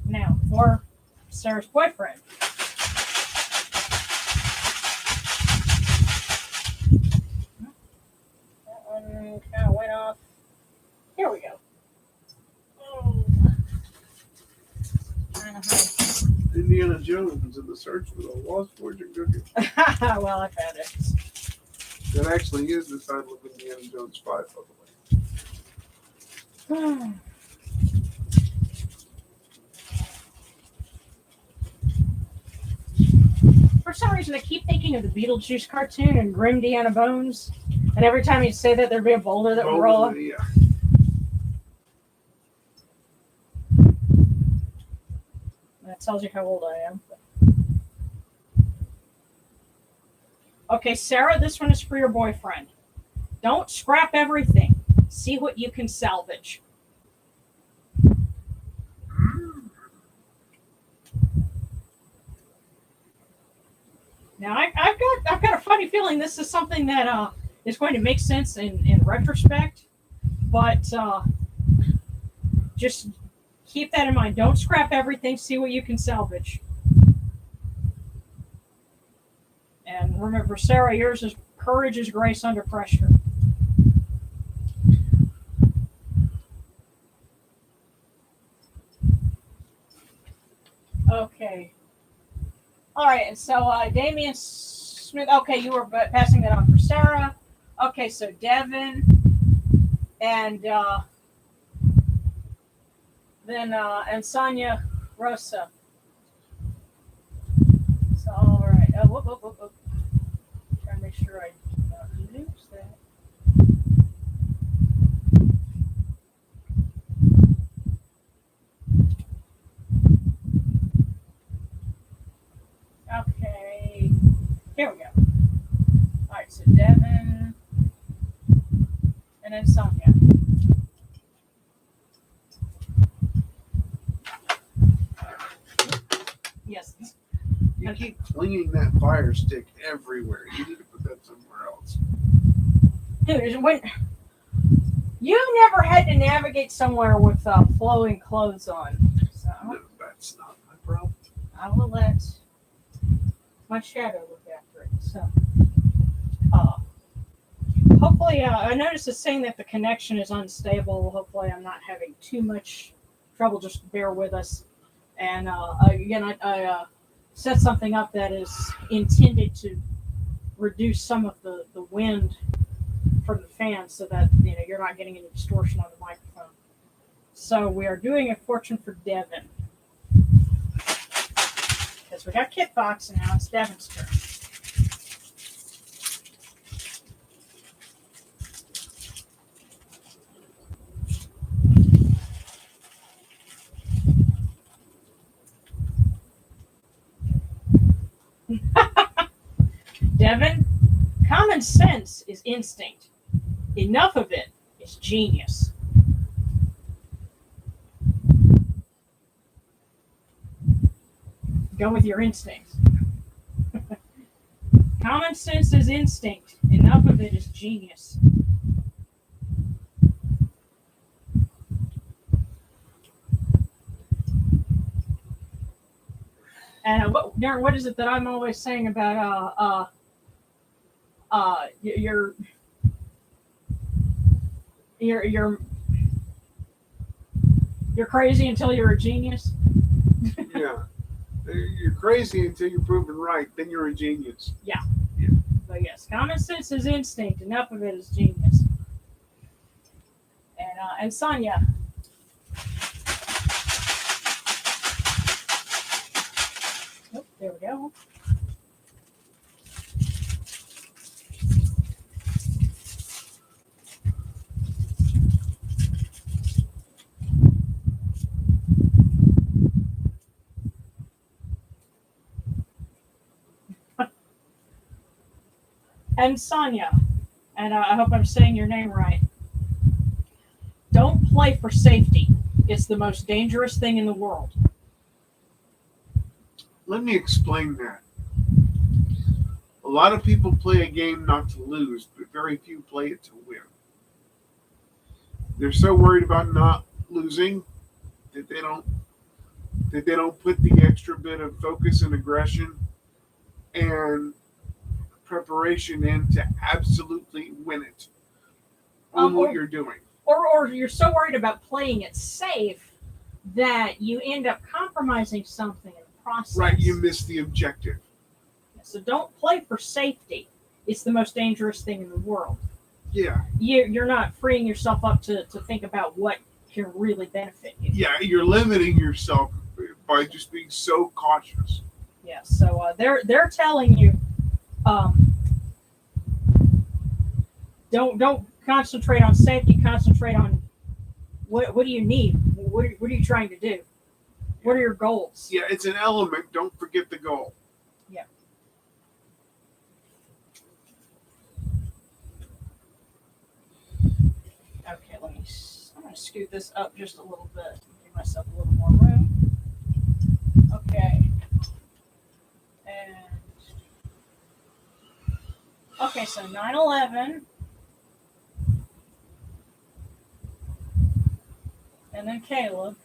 Now, for Sarah's boyfriend. That one kind of went off. Here we go. Oh. Indiana Jones in the search for the lost fortune cookie. Well, I found it. That actually is the title of Indiana Jones 5, by the way. For some reason, I keep thinking of the Beetlejuice cartoon and Grim Deanna Bones. And every time you'd say that, there'd be a boulder that would roll up. Yeah. That tells you how old I am. Okay, Sarah, this one is for your boyfriend. Don't scrap everything. See what you can salvage. Now, I've got a funny feeling this is something that is going to make sense in retrospect, but just keep that in mind. Don't scrap everything. See what you can salvage. And remember, Sarah, yours is courage is grace under pressure. Okay. All right, and so Damian Smith. Okay, you were passing that on for Sarah. Okay, so Devin, and then and Sonia Rosa. So all right. Whoop. Trying to make sure I don't lose that. Okay, here we go. All right, so Devin, and then Sonia. Yes. You keep flinging that fire stick everywhere. You need to put that somewhere else. Dude, when you never had to navigate somewhere with flowing clothes on, so No, that's not my problem. I will let my shadow look after it. So, hopefully, I noticed it's saying that the connection is unstable. Hopefully, I'm not having too much trouble. Just bear with us. And again, I set something up that is intended to reduce some of the wind from the fan, so that you're not getting any distortion on the microphone. So we are doing a fortune for Devin. Because we got Kit Fox, and now it's Devin's turn. Devin, common sense is instinct. Enough of it is genius. Go with your instincts. Common sense is instinct. Enough of it is genius. And Darren, what is it that I'm always saying about you're crazy until you're a genius? Yeah. You're crazy until you're proven right. Then you're a genius. Yeah. But yes, common sense is instinct. Enough of it is genius. And Sonia. Oh, there we go. And Sonia, and I hope I'm saying your name right. Don't play for safety. It's the most dangerous thing in the world. Let me explain that. A lot of people play a game not to lose, but very few play it to win. They're so worried about not losing that they don't put the extra bit of focus and aggression and preparation in to absolutely win it on what you're doing. Or you're so worried about playing it safe that you end up compromising something in the process. Right, you miss the objective. So don't play for safety. It's the most dangerous thing in the world. Yeah. You're not freeing yourself up to think about what can really benefit you. Yeah, you're limiting yourself by just being so cautious. Yeah, so they're telling you Don't concentrate on safety. Concentrate on what do you need? What are you trying to do? What are your goals? Yeah, it's an element. Don't forget the goal. Yeah. Okay, I'm going to scoot this up just a little bit. Give myself a little more room. Okay. And okay, so 9/11, and then Caleb.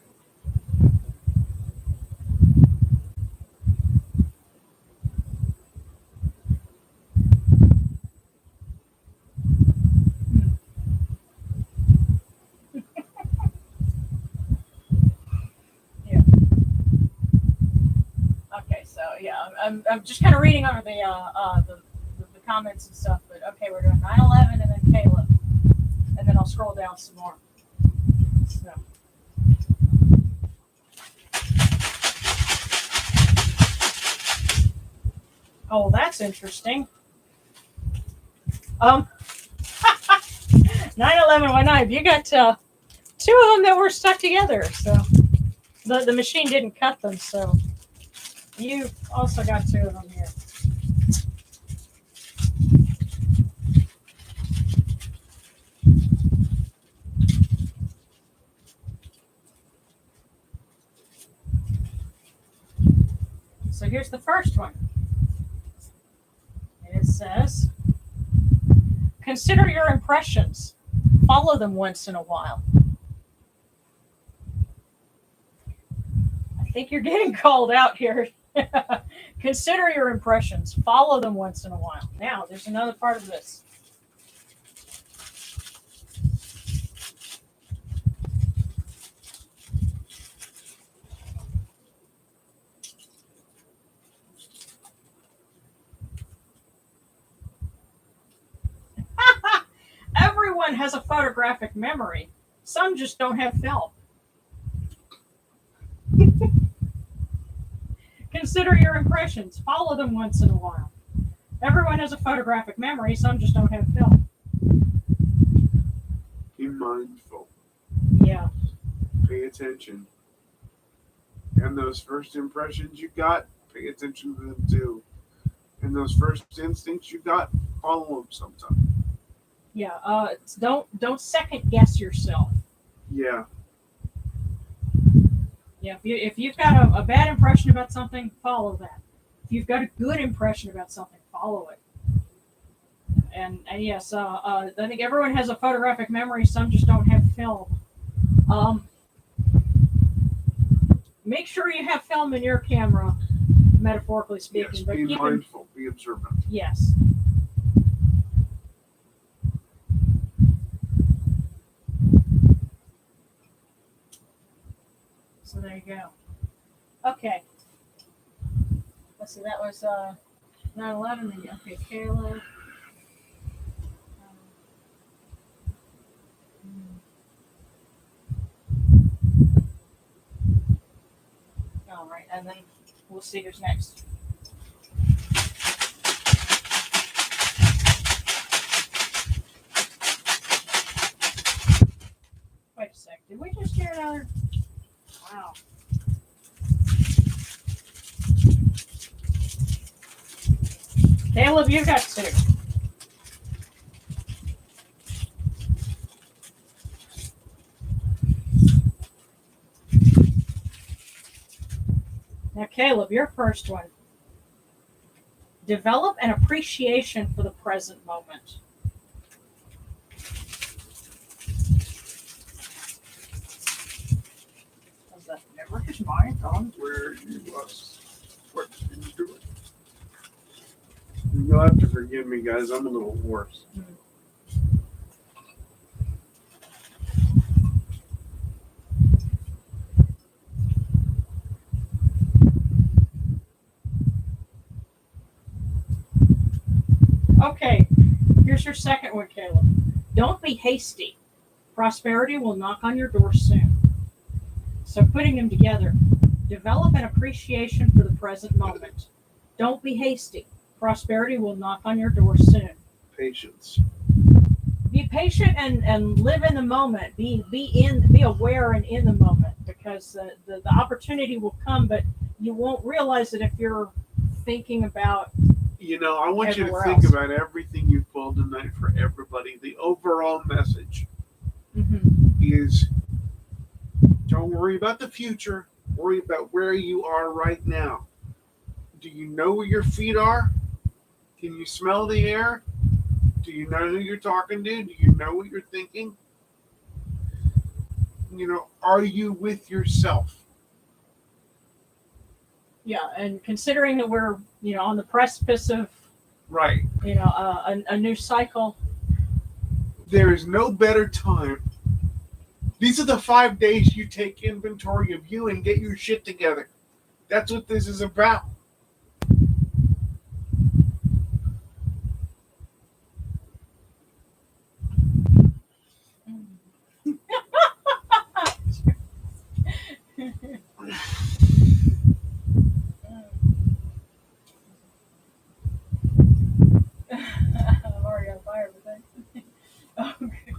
Yeah. Okay, so yeah, I'm just kind of reading over the comments and stuff, but okay, we're doing 9/11 and then Caleb, and then I'll scroll down some more. So. Oh, that's interesting. 9/11 one night. You got two of them that were stuck together, so the machine didn't cut them. So you also got two of them here. So here's the first one. It says, consider your impressions. Follow them once in a while. I think you're getting called out here. Consider your impressions. Follow them once in a while. Now, there's another part of this. Everyone has a photographic memory. Some just don't have film. Consider your impressions. Follow them once in a while. Everyone has a photographic memory. Some just don't have film. Be mindful. Yeah. Pay attention. And those first impressions you got, pay attention to them too. And those first instincts you got, follow them sometime. Yeah. Don't second guess yourself. Yeah. Yeah. If you've got a bad impression about something, follow that. If you've got a good impression about something, follow it. And yes, I think everyone has a photographic memory. Some just don't have film. Make sure you have film in your camera, metaphorically speaking. Yes, but be mindful, be observant. Yes. So there you go. Okay. Let's see, that was 9/11. Okay, Caleb. All right, and then we'll see who's next. Wait a sec. Did we just hear another? Wow. Caleb, you got two. Now, Caleb, your first one. Develop an appreciation for the present moment. Was that never his mind on? Where you was. What did you do it? You'll have to forgive me, guys. I'm a little hoarse. Okay, here's your second one, Caleb. Don't be hasty. Prosperity will knock on your door soon. So putting them together, develop an appreciation for the present moment. Don't be hasty. Prosperity will knock on your door soon. Patience. be patient and live in the moment. Be aware and in the moment, because the opportunity will come, but you won't realize it if you're thinking about. I want you to Everywhere think else. about everything you pulled tonight for everybody. The overall message is don't worry about the future. Worry about where you are right now. Do you know where your feet are? Can you smell the air? Do you know who you're talking to? Do you know what you're thinking? Are you with yourself? Yeah, and considering that we're on the precipice of Right. a new cycle. There is no better time. These are the 5 days you take inventory of you and get your shit together. That's what this is about. I'm already on fire with that. Okay.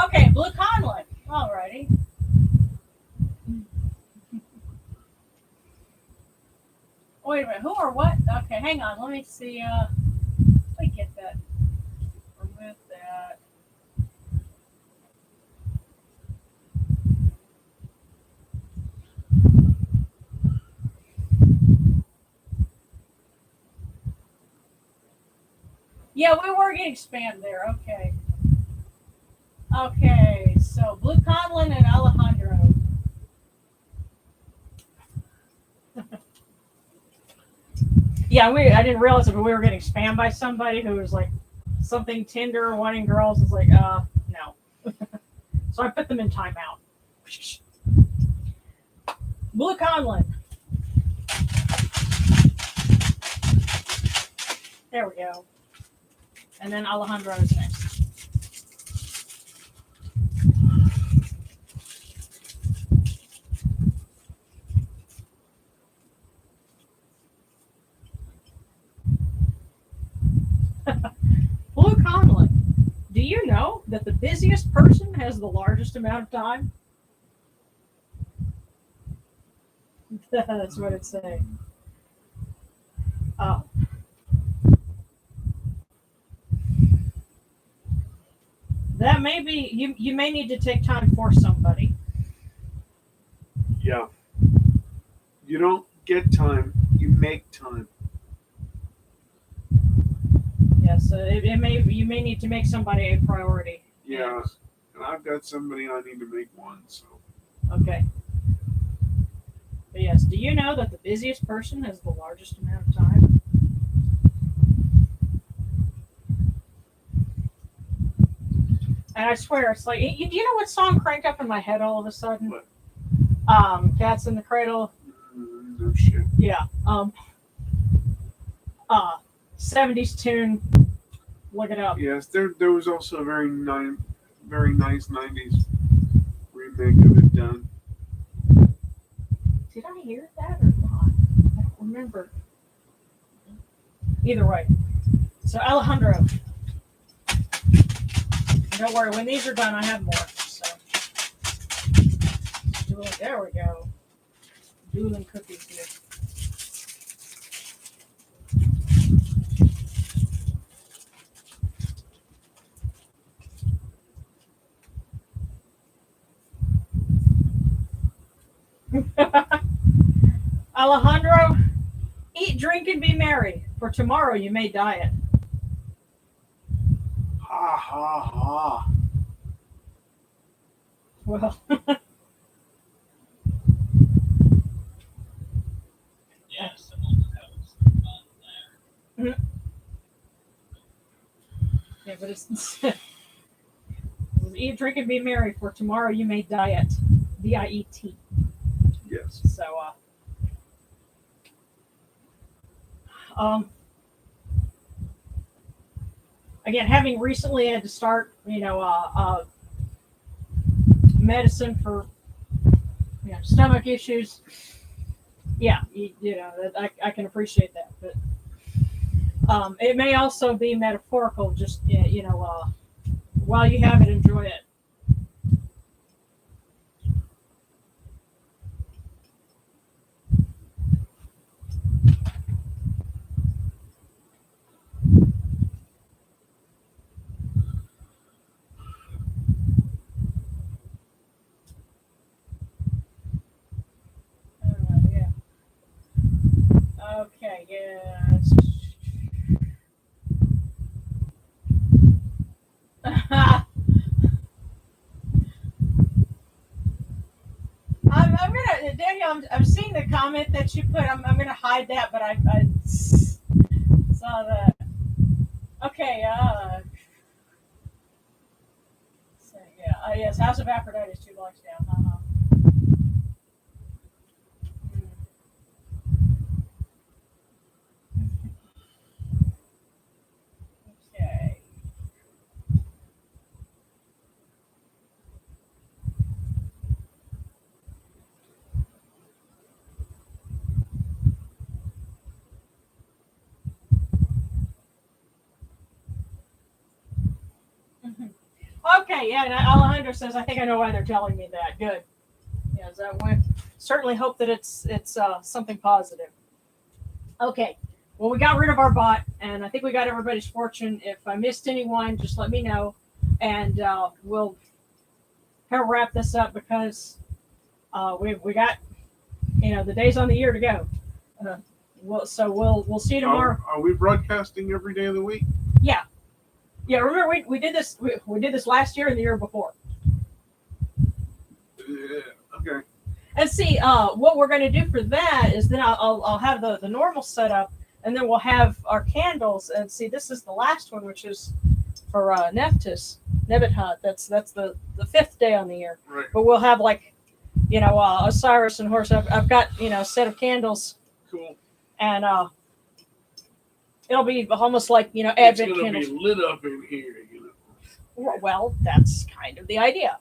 Okay, Blue Conlin. Alrighty. Wait a minute, who or what? Okay, hang on. Let me see. Let me get that. Remove that. Yeah, we were getting spammed there. Okay. Okay, so Blue Conlin and Alejandro. Yeah, I didn't realize it, but we were getting spammed by somebody who was like something Tinder wanting girls. It's like, no. So I put them in timeout. Blue Conlin. There we go. And then Alejandro is next. Blue Conlin, do you know that the busiest person has the largest amount of time? That's what it's saying. Oh. That may be, you may need to take time for somebody. Yeah. You don't get time, you make time. Yes, you may need to make somebody a priority. Yeah. And I've got somebody I need to make one, so. Okay. But yes, do you know that the busiest person has the largest amount of time? And I swear, it's like, do you know what song cranked up in my head all of a sudden? What? Cats in the Cradle. No shit. Yeah. 70s tune. Look it up. Yes, there was also a very nice 90s remake of it done. Did I hear that or not? I don't remember. Either way. So Alejandro. Don't worry, when these are done, I have more. So there we go. Dueling cookies here. Alejandro, eat, drink, and be merry, for tomorrow you may diet. Ha ha ha. Well, Yeah, someone that was fun there. yeah, but it's eat, drink, and be merry, for tomorrow you may diet. DIET. Yes. So, again, having recently had to start, medicine for stomach issues, Yeah, you know, I can appreciate that, but it may also be metaphorical. Just you know, while you have it, enjoy it. Yeah. Okay. Yes. I'm gonna Daniel. I'm seeing the comment that you put. I'm gonna hide that, but I saw that. Okay. So, yeah. Yes. House of Aphrodite is 2 blocks down. Okay. Mhm. Okay. Yeah. And Alejandro says, I think I know why they're telling me that. Good. Yeah. So we certainly hope that it's something positive. Okay. Well, we got rid of our bot, and I think we got everybody's fortune. If I missed anyone, just let me know, and we'll kind of wrap this up because we got the days on the year to go. Uh, we'll see you tomorrow. Are we broadcasting every day of the week? Yeah, yeah. Remember we did this we did this last year and the year before. Yeah. Okay. And see, what we're going to do for that is then I'll have the normal setup, and then we'll have our candles. And see, this is the last one, which is for Nebuchadnezzar. That's the 5th day on the year. Right. But we'll have like, Osiris and Horus. I've got a set of candles, Cool. and it'll be almost like It's Advent gonna candles. be lit up in here. Well, that's kind of the idea.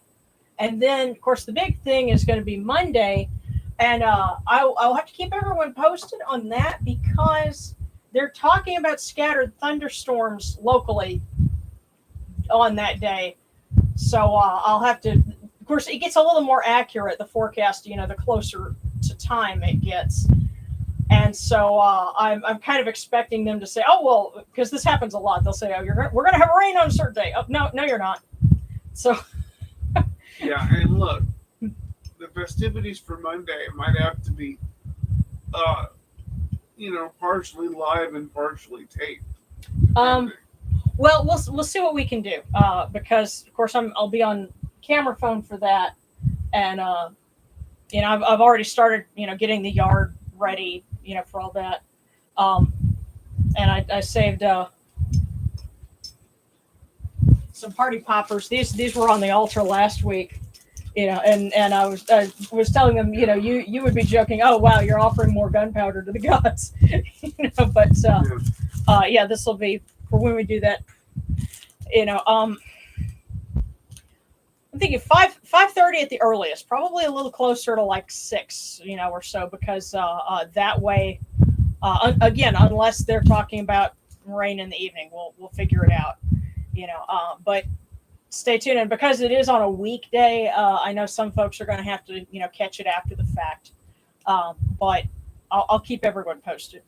And then, of course, the big thing is going to be Monday, and I'll have to keep everyone posted on that because they're talking about scattered thunderstorms locally on that day. So I'll have to. Of course, it gets a little more accurate, the forecast. The closer to time it gets. And so I'm kind of expecting them to say, oh, well, because this happens a lot. They'll say, oh, we're going to have rain on a certain day. Oh, no, you're not. So. Yeah, and look, the festivities for Monday might have to be, partially live and partially taped. Well, we'll see what we can do because, of course, I'll be on camera phone for that, and I've already started getting the yard ready for all that, and I saved some party poppers. These were on the altar last week, and I was telling them, you would be joking, oh wow, you're offering more gunpowder to the gods, but yeah, this will be for when we do that. I'm thinking 5:30 at the earliest, probably a little closer to like 6, or so, because that way, again, unless they're talking about rain in the evening, we'll figure it out. But stay tuned, and because it is on a weekday, I know some folks are going to have to catch it after the fact, but I'll keep everyone posted.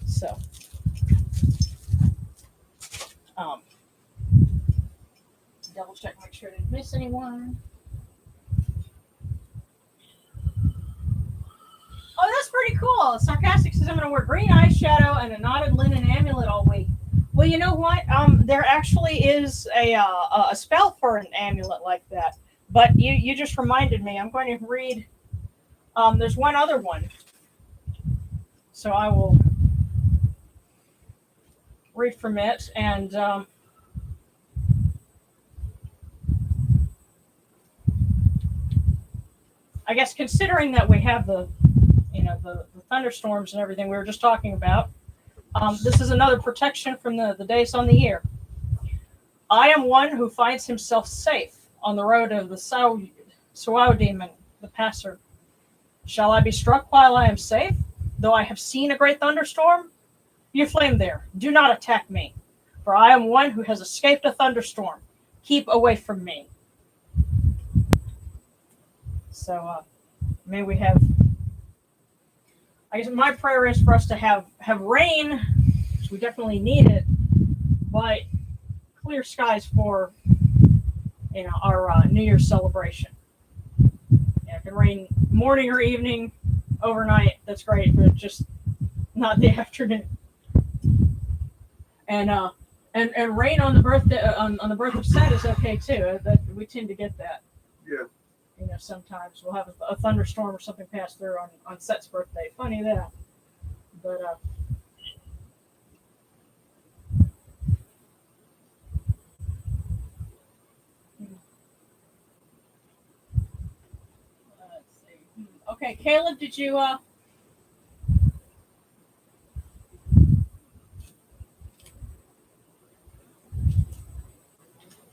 So double check, make sure I didn't miss anyone. Oh, that's pretty cool. Sarcastic says I'm going to wear green eyeshadow and a knotted linen amulet all week. Well, you know what? There actually is a spell for an amulet like that. But you just reminded me. I'm going to read. There's one other one. So I will read from it. And I guess considering that we have the thunderstorms and everything we were just talking about, this is another protection from the days on the year. I am one who finds himself safe on the road of the Sao demon, the passer. Shall I be struck while I am safe, though I have seen a great thunderstorm? You flame there, do not attack me, for I am one who has escaped a thunderstorm. Keep away from me. So, may we have... I guess my prayer is for us to have rain, because we definitely need it, but clear skies for our New Year's celebration. Yeah, it can rain morning or evening, overnight. That's great, but just not the afternoon. And rain on the birthday on the birth of Set is okay too. That we tend to get that. Yeah. Sometimes we'll have a thunderstorm or something pass through on Set's birthday. Funny that, but let's see. Okay, Caleb, did you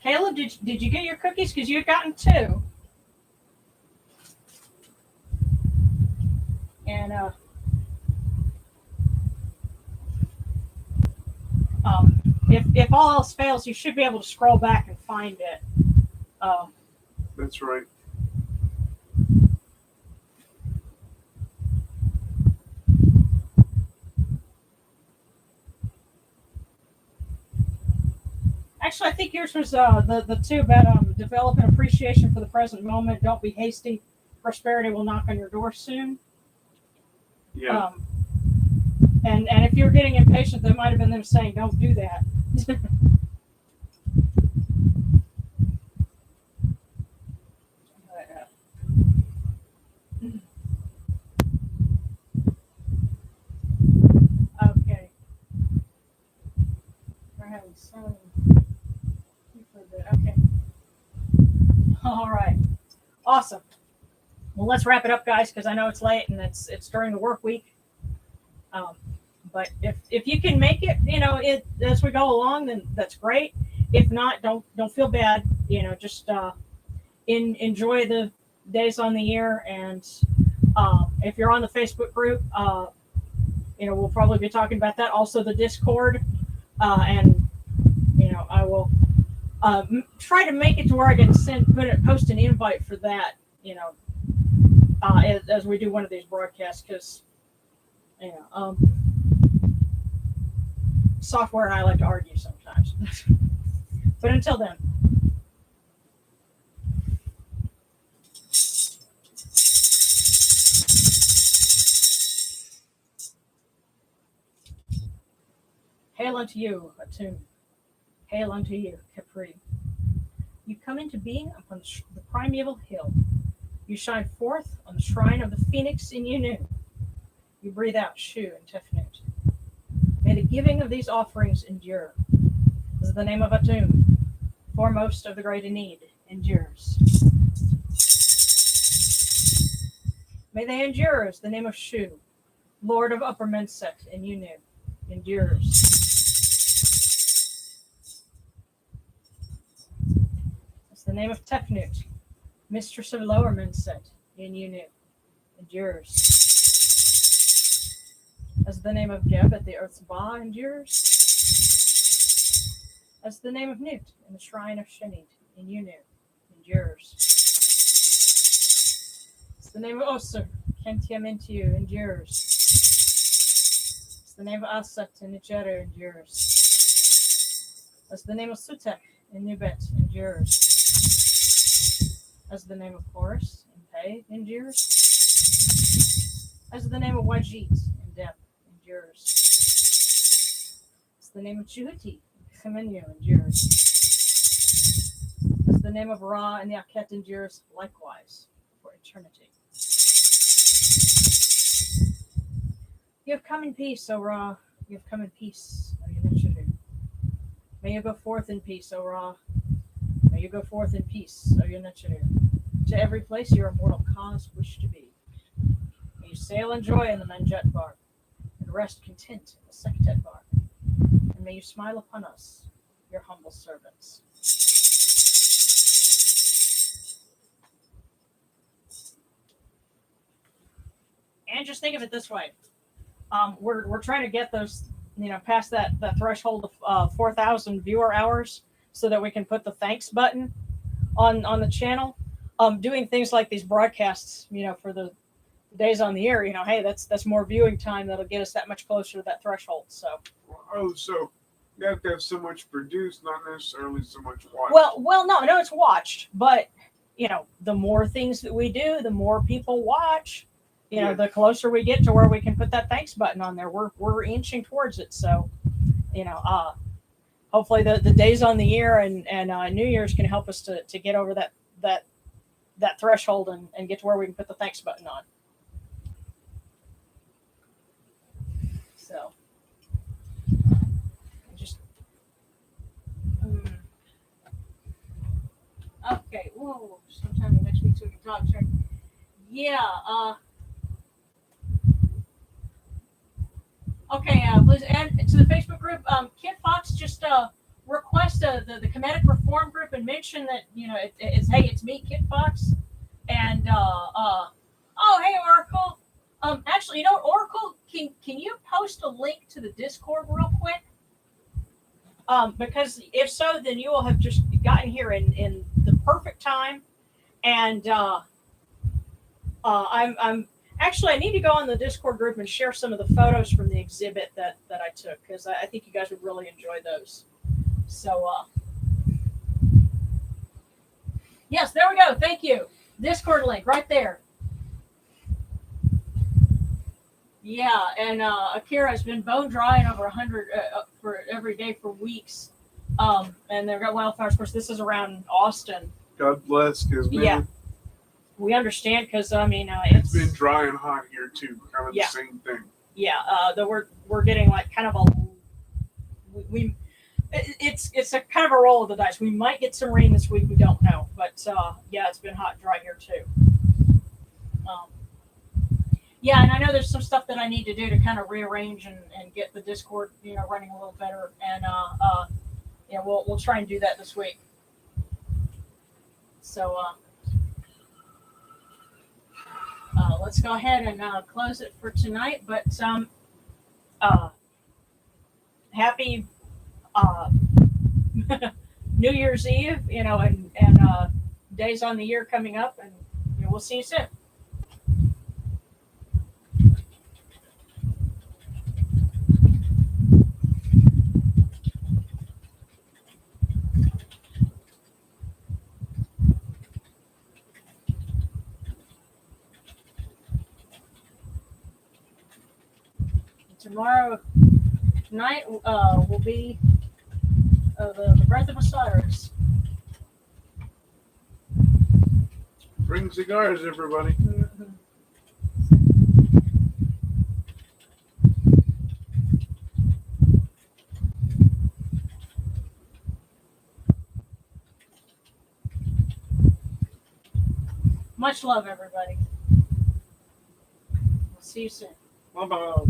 Caleb, did you get your cookies? Because you had gotten 2. And if all else fails, you should be able to scroll back and find it. That's right. Actually, I think yours was the 2 about develop an appreciation for the present moment. Don't be hasty. Prosperity will knock on your door soon. Yeah. And if you're getting impatient, that might have been them saying, "Don't do that." Okay. We're having some. Okay. All right. Awesome. Well, let's wrap it up, guys, because I know it's late and it's during the work week. But if you can make it, as we go along, then that's great. If not, don't feel bad. Just enjoy the days on the year. And if you're on the Facebook group, we'll probably be talking about that. Also, the Discord, and I will try to make it to where I can post an invite for that. As we do one of these broadcasts, because software and I like to argue sometimes. But until then. Hail unto you, Atum. Hail unto you, Capri. You come into being upon the primeval hill. You shine forth on the shrine of the phoenix in Unu. You breathe out Shu and Tefnut. May the giving of these offerings endure. This is the name of Atum, foremost of the great in need, endures. May they endure as the name of Shu, Lord of Upper Menset in Unu, endures. As the name of Tefnut, Mistress of Lower Menset in Unu, endures. As the name of Geb at the Earth's Ba endures. As the name of Nut in the Shrine of Shenit in Unu endures. As the name of Osir, Kentiamentiu endures. As the name of Asat in Nigeria endures. As the name of Sutek in Nubet endures. As the name of Horus in Pei endures. As the name of Wajit in Dep endures. As the name of Chuhuti in Chemenu endures. As the name of Ra in the Aket endures likewise for eternity. You have come in peace, O Ra. You have come in peace, O Yenichidu. May you go forth in peace, O Ra. May you go forth in peace, O Yenichidu, to every place your immortal cause wish to be. May you sail in joy in the Manjet bark, and rest content in the Sektet bark. And may you smile upon us, your humble servants. And just think of it this way: we're trying to get those, past that threshold of 4,000 viewer hours, so that we can put the thanks button on the channel. Doing things like these broadcasts, for the days on the air, hey, that's more viewing time that'll get us that much closer to that threshold. So. Oh, so you have to have so much produced, not necessarily so much watched. Well, no, it's watched, but the more things that we do, the more people watch. The closer we get to where we can put that thanks button on there. We're inching towards it. So, hopefully the days on the air and New Year's can help us to get over that threshold and get to where we can put the thanks button on. So. Okay. Whoa. Sometime next week so we can talk. Sure. Yeah. Okay. Liz, add to the Facebook group. Kid Fox just request the Kemetic Reform group and mention that it's me, Kid Fox, and oh hey Oracle. Actually, Oracle, can you post a link to the Discord real quick? Because if so, then you will have just gotten here in the perfect time. And I'm actually, I need to go on the Discord group and share some of the photos from the exhibit that I took, because I think you guys would really enjoy those. So yes, there we go. Thank you. Discord link right there. Yeah, and Akira has been bone drying over 100 for every day for weeks. And they've got wildfires. Of course, this is around Austin. God bless, because Yeah, we understand, because it's been dry and hot here too. Kind of the same thing. Yeah, that we're getting like kind of it's a kind of a roll of the dice. We might get some rain this week. We don't know, but it's been hot and dry here too. Yeah, and I know there's some stuff that I need to do to kind of rearrange and get the Discord, running a little better. And we'll try and do that this week. So let's go ahead and close it for tonight. But happy New Year's Eve, and days on the year coming up, and we'll see you soon. Tonight will be the birth of Cyrus. Bring cigars, everybody. Mm-hmm. Much love, everybody. We'll see you soon. Bye-bye.